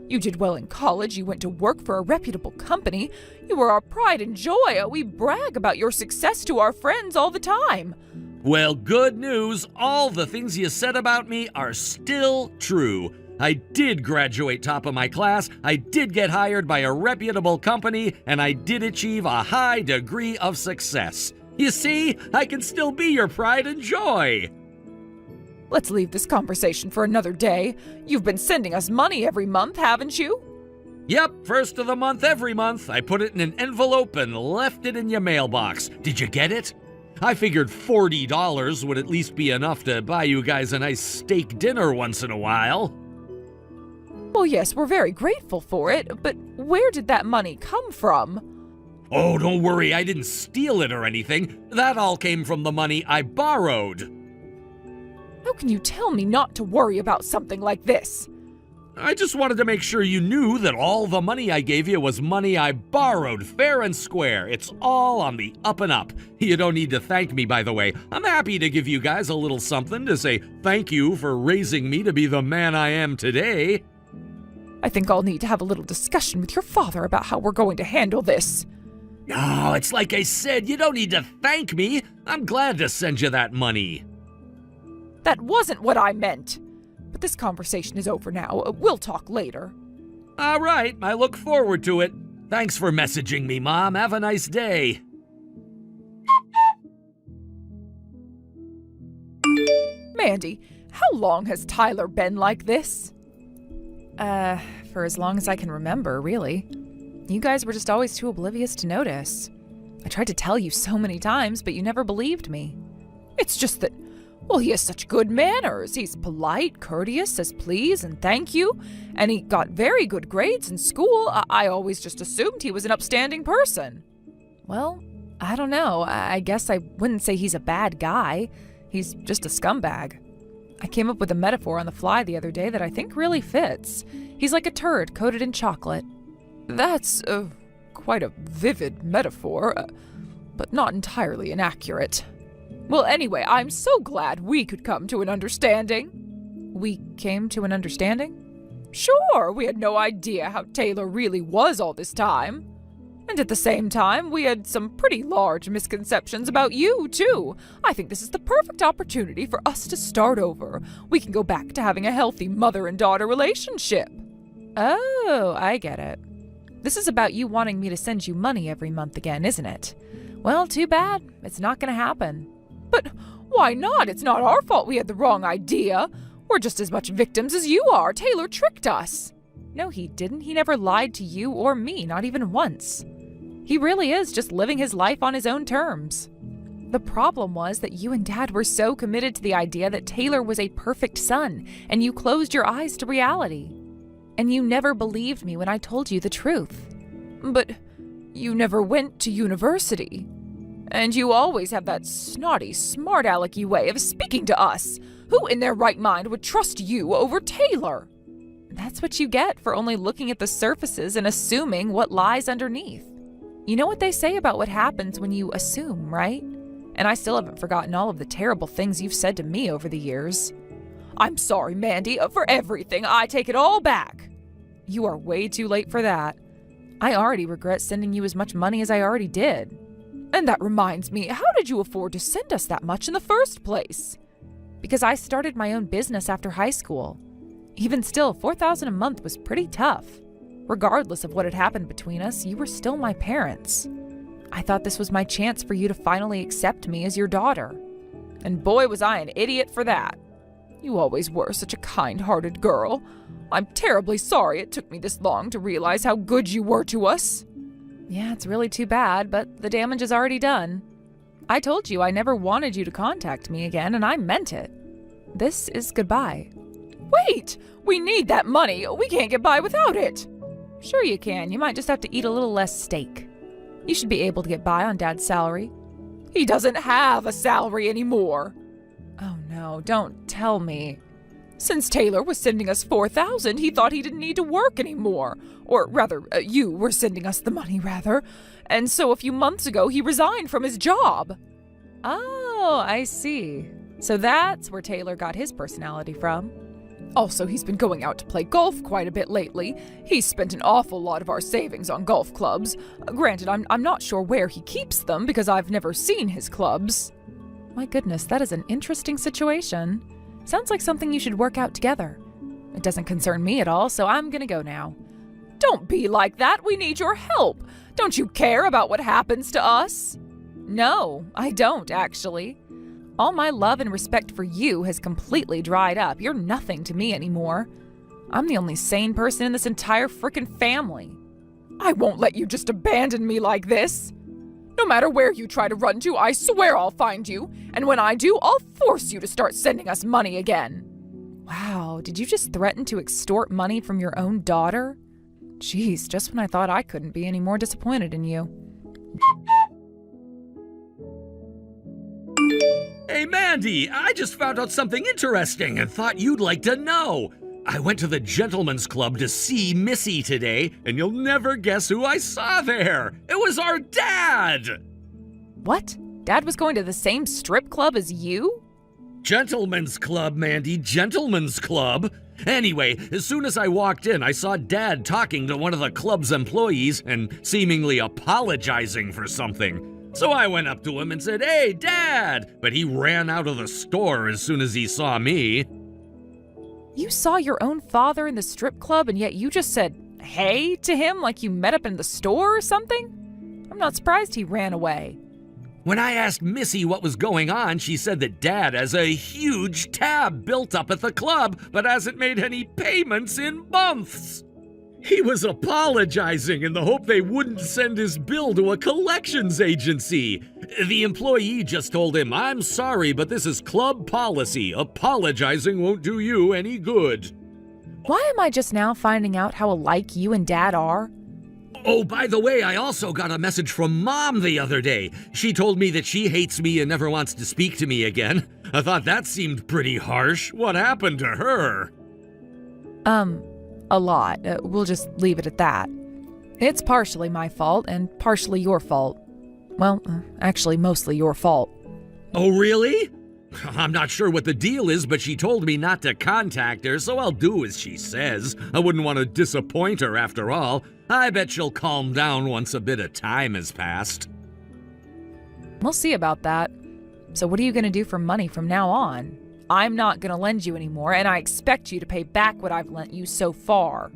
You did well in college, you went to work for a reputable company. You were our pride and joy. We brag about your success to our friends all the time. Well, good news. All the things you said about me are still true. I did graduate top of my class, I did get hired by a reputable company, and I did achieve a high degree of success. You see, I can still be your pride and joy. Let's leave this conversation for another day. You've been sending us money every month, haven't you? Yep, first of the month every month. I put it in an envelope and left it in your mailbox. Did you get it? I figured $40 would at least be enough to buy you guys a nice steak dinner once in a while. Well, yes, we're very grateful for it, but where did that money come from? Oh, don't worry, I didn't steal it or anything. That all came from the money I borrowed. How can you tell me not to worry about something like this? I just wanted to make sure you knew that all the money I gave you was money I borrowed, fair and square. It's all on the up and up. You don't need to thank me, by the way. I'm happy to give you guys a little something to say thank you for raising me to be the man I am today. I think I'll need to have a little discussion with your father about how we're going to handle this. No, it's like I said, you don't need to thank me. I'm glad to send you that money. That wasn't what I meant. But this conversation is over now. We'll talk later. All right, I look forward to it. Thanks for messaging me, Mom. Have a nice day. Mandy, how long has Tyler been like this? For as long as I can remember, really. You guys were just always too oblivious to notice. I tried to tell you so many times, but you never believed me. It's just that, well, he has such good manners. He's polite, courteous, says please and thank you, and he got very good grades in school. I always just assumed he was an upstanding person. Well, I don't know. I guess I wouldn't say he's a bad guy. He's just a scumbag. I came up with a metaphor on the fly the other day that I think really fits. He's like a turd coated in chocolate. That's quite a vivid metaphor, but not entirely inaccurate. Well, anyway, I'm so glad we could come to an understanding. We came to an understanding? Sure, we had no idea how Taylor really was all this time. And at the same time, we had some pretty large misconceptions about you, too. I think this is the perfect opportunity for us to start over. We can go back to having a healthy mother and daughter relationship. Oh, I get it. This is about you wanting me to send you money every month again, isn't it? Well, too bad. It's not going to happen. But why not? It's not our fault we had the wrong idea. We're just as much victims as you are. Taylor tricked us. No, he didn't. He never lied to you or me, not even once. He really is just living his life on his own terms. The problem was that you and Dad were so committed to the idea that Taylor was a perfect son, and you closed your eyes to reality. And you never believed me when I told you the truth. But you never went to university. And you always have that snotty, smart-alecky way of speaking to us. Who in their right mind would trust you over Taylor? That's what you get for only looking at the surfaces and assuming what lies underneath. You know what they say about what happens when you assume, right? And I still haven't forgotten all of the terrible things you've said to me over the years. I'm sorry, Mandy, for everything. I take it all back. You are way too late for that. I already regret sending you as much money as I already did. And that reminds me, how did you afford to send us that much in the first place? Because I started my own business after high school. Even still, $4,000 a month was pretty tough. Regardless of what had happened between us, you were still my parents. I thought this was my chance for you to finally accept me as your daughter. And boy, was I an idiot for that. You always were such a kind-hearted girl. I'm terribly sorry it took me this long to realize how good you were to us. Yeah, it's really too bad, but the damage is already done. I told you I never wanted you to contact me again, and I meant it. This is goodbye. Wait! We need that money. We can't get by without it. Sure you can. You might just have to eat a little less steak. You should be able to get by on Dad's salary. He doesn't have a salary anymore. Oh no, don't tell me. Since Taylor was sending us $4,000, he thought he didn't need to work anymore. Or rather, you were sending us the money, rather. And so a few months ago, he resigned from his job. Oh, I see. So that's where Taylor got his personality from. Also, he's been going out to play golf quite a bit lately. He's spent an awful lot of our savings on golf clubs. Granted, I'm not sure where he keeps them because I've never seen his clubs. My goodness, that is an interesting situation. Sounds like something you should work out together. It doesn't concern me at all, so I'm gonna go now. Don't be like that. We need your help. Don't you care about what happens to us? No, I don't, actually. All my love and respect for you has completely dried up. You're nothing to me anymore. I'm the only sane person in this entire frickin' family. I won't let you just abandon me like this. No matter where you try to run to, I swear I'll find you. And when I do, I'll force you to start sending us money again. Wow, did you just threaten to extort money from your own daughter? Jeez, just when I thought I couldn't be any more disappointed in you. Hey, Mandy, I just found out something interesting and thought you'd like to know. I went to the gentleman's club to see Missy today, and you'll never guess who I saw there. It was our dad! What? Dad was going to the same strip club as you? Gentleman's club, Mandy, gentleman's club. Anyway, as soon as I walked in, I saw Dad talking to one of the club's employees and seemingly apologizing for something. So I went up to him and said, "Hey, Dad!" But he ran out of the store as soon as he saw me. You saw your own father in the strip club and yet you just said, "Hey" to him like you met up in the store or something? I'm not surprised he ran away. When I asked Missy what was going on, she said that Dad has a huge tab built up at the club, but hasn't made any payments in months. He was apologizing in the hope they wouldn't send his bill to a collections agency. The employee just told him, "I'm sorry, but this is club policy. Apologizing won't do you any good." Why am I just now finding out how alike you and Dad are? Oh, by the way, I also got a message from Mom the other day. She told me that she hates me and never wants to speak to me again. I thought that seemed pretty harsh. What happened to her? A lot. We'll just leave it at that. It's partially my fault and partially your fault. Well, actually mostly your fault. Oh, really? I'm not sure what the deal is, but she told me not to contact her, so I'll do as she says. I wouldn't want to disappoint her after all. I bet she'll calm down once a bit of time has passed. We'll see about that. So what are you going to do for money from now on? I'm not going to lend you anymore, and I expect you to pay back what I've lent you so far.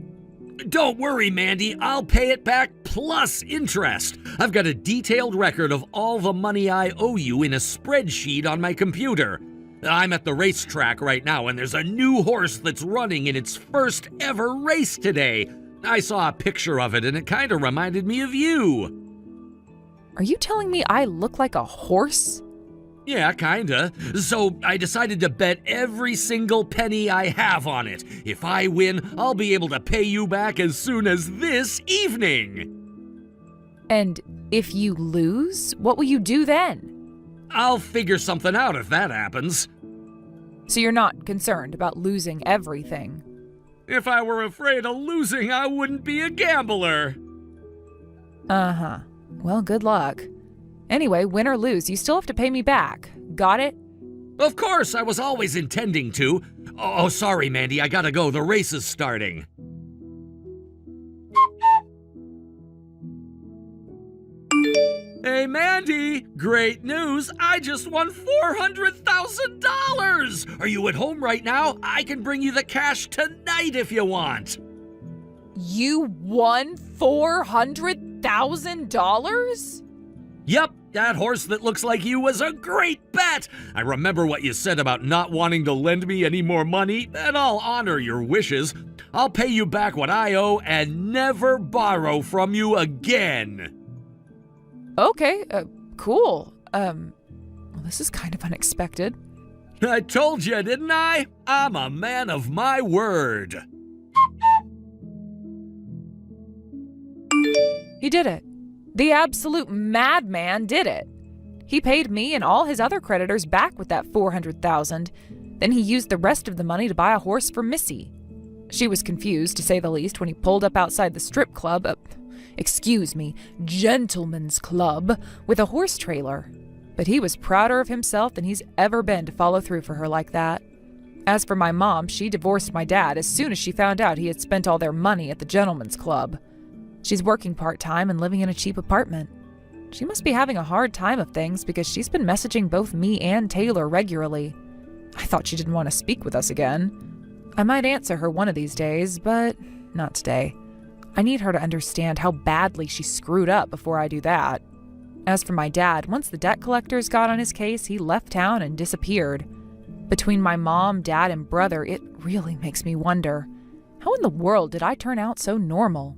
Don't worry, Mandy. I'll pay it back plus interest. I've got a detailed record of all the money I owe you in a spreadsheet on my computer. I'm at the racetrack right now, and there's a new horse that's running in its first ever race today. I saw a picture of it, and it kind of reminded me of you. Are you telling me I look like a horse? Yeah, kinda. So I decided to bet every single penny I have on it. If I win, I'll be able to pay you back as soon as this evening. And if you lose, what will you do then? I'll figure something out if that happens. So you're not concerned about losing everything? If I were afraid of losing, I wouldn't be a gambler. Uh-huh. Well, good luck. Anyway, win or lose, you still have to pay me back. Got it? Of course, I was always intending to. Oh, sorry, Mandy, I gotta go. The race is starting. Hey, Mandy! Great news! I just won $400,000! Are you at home right now? I can bring you the cash tonight if you want. You won $400,000? Yep, that horse that looks like you was a great bet! I remember what you said about not wanting to lend me any more money, and I'll honor your wishes. I'll pay you back what I owe and never borrow from you again. Okay, cool. Well, this is kind of unexpected. I told you, didn't I? I'm a man of my word. He did it. The absolute madman did it. He paid me and all his other creditors back with that $400,000. Then he used the rest of the money to buy a horse for Missy. She was confused, to say the least, when he pulled up outside the strip club, gentleman's club, with a horse trailer. But he was prouder of himself than he's ever been to follow through for her like that. As for my mom, she divorced my dad as soon as she found out he had spent all their money at the gentleman's club. She's working part-time and living in a cheap apartment. She must be having a hard time of things because she's been messaging both me and Taylor regularly. I thought she didn't want to speak with us again. I might answer her one of these days, but not today. I need her to understand how badly she screwed up before I do that. As for my dad, once the debt collectors got on his case, he left town and disappeared. Between my mom, dad, and brother, it really makes me wonder, how in the world did I turn out so normal?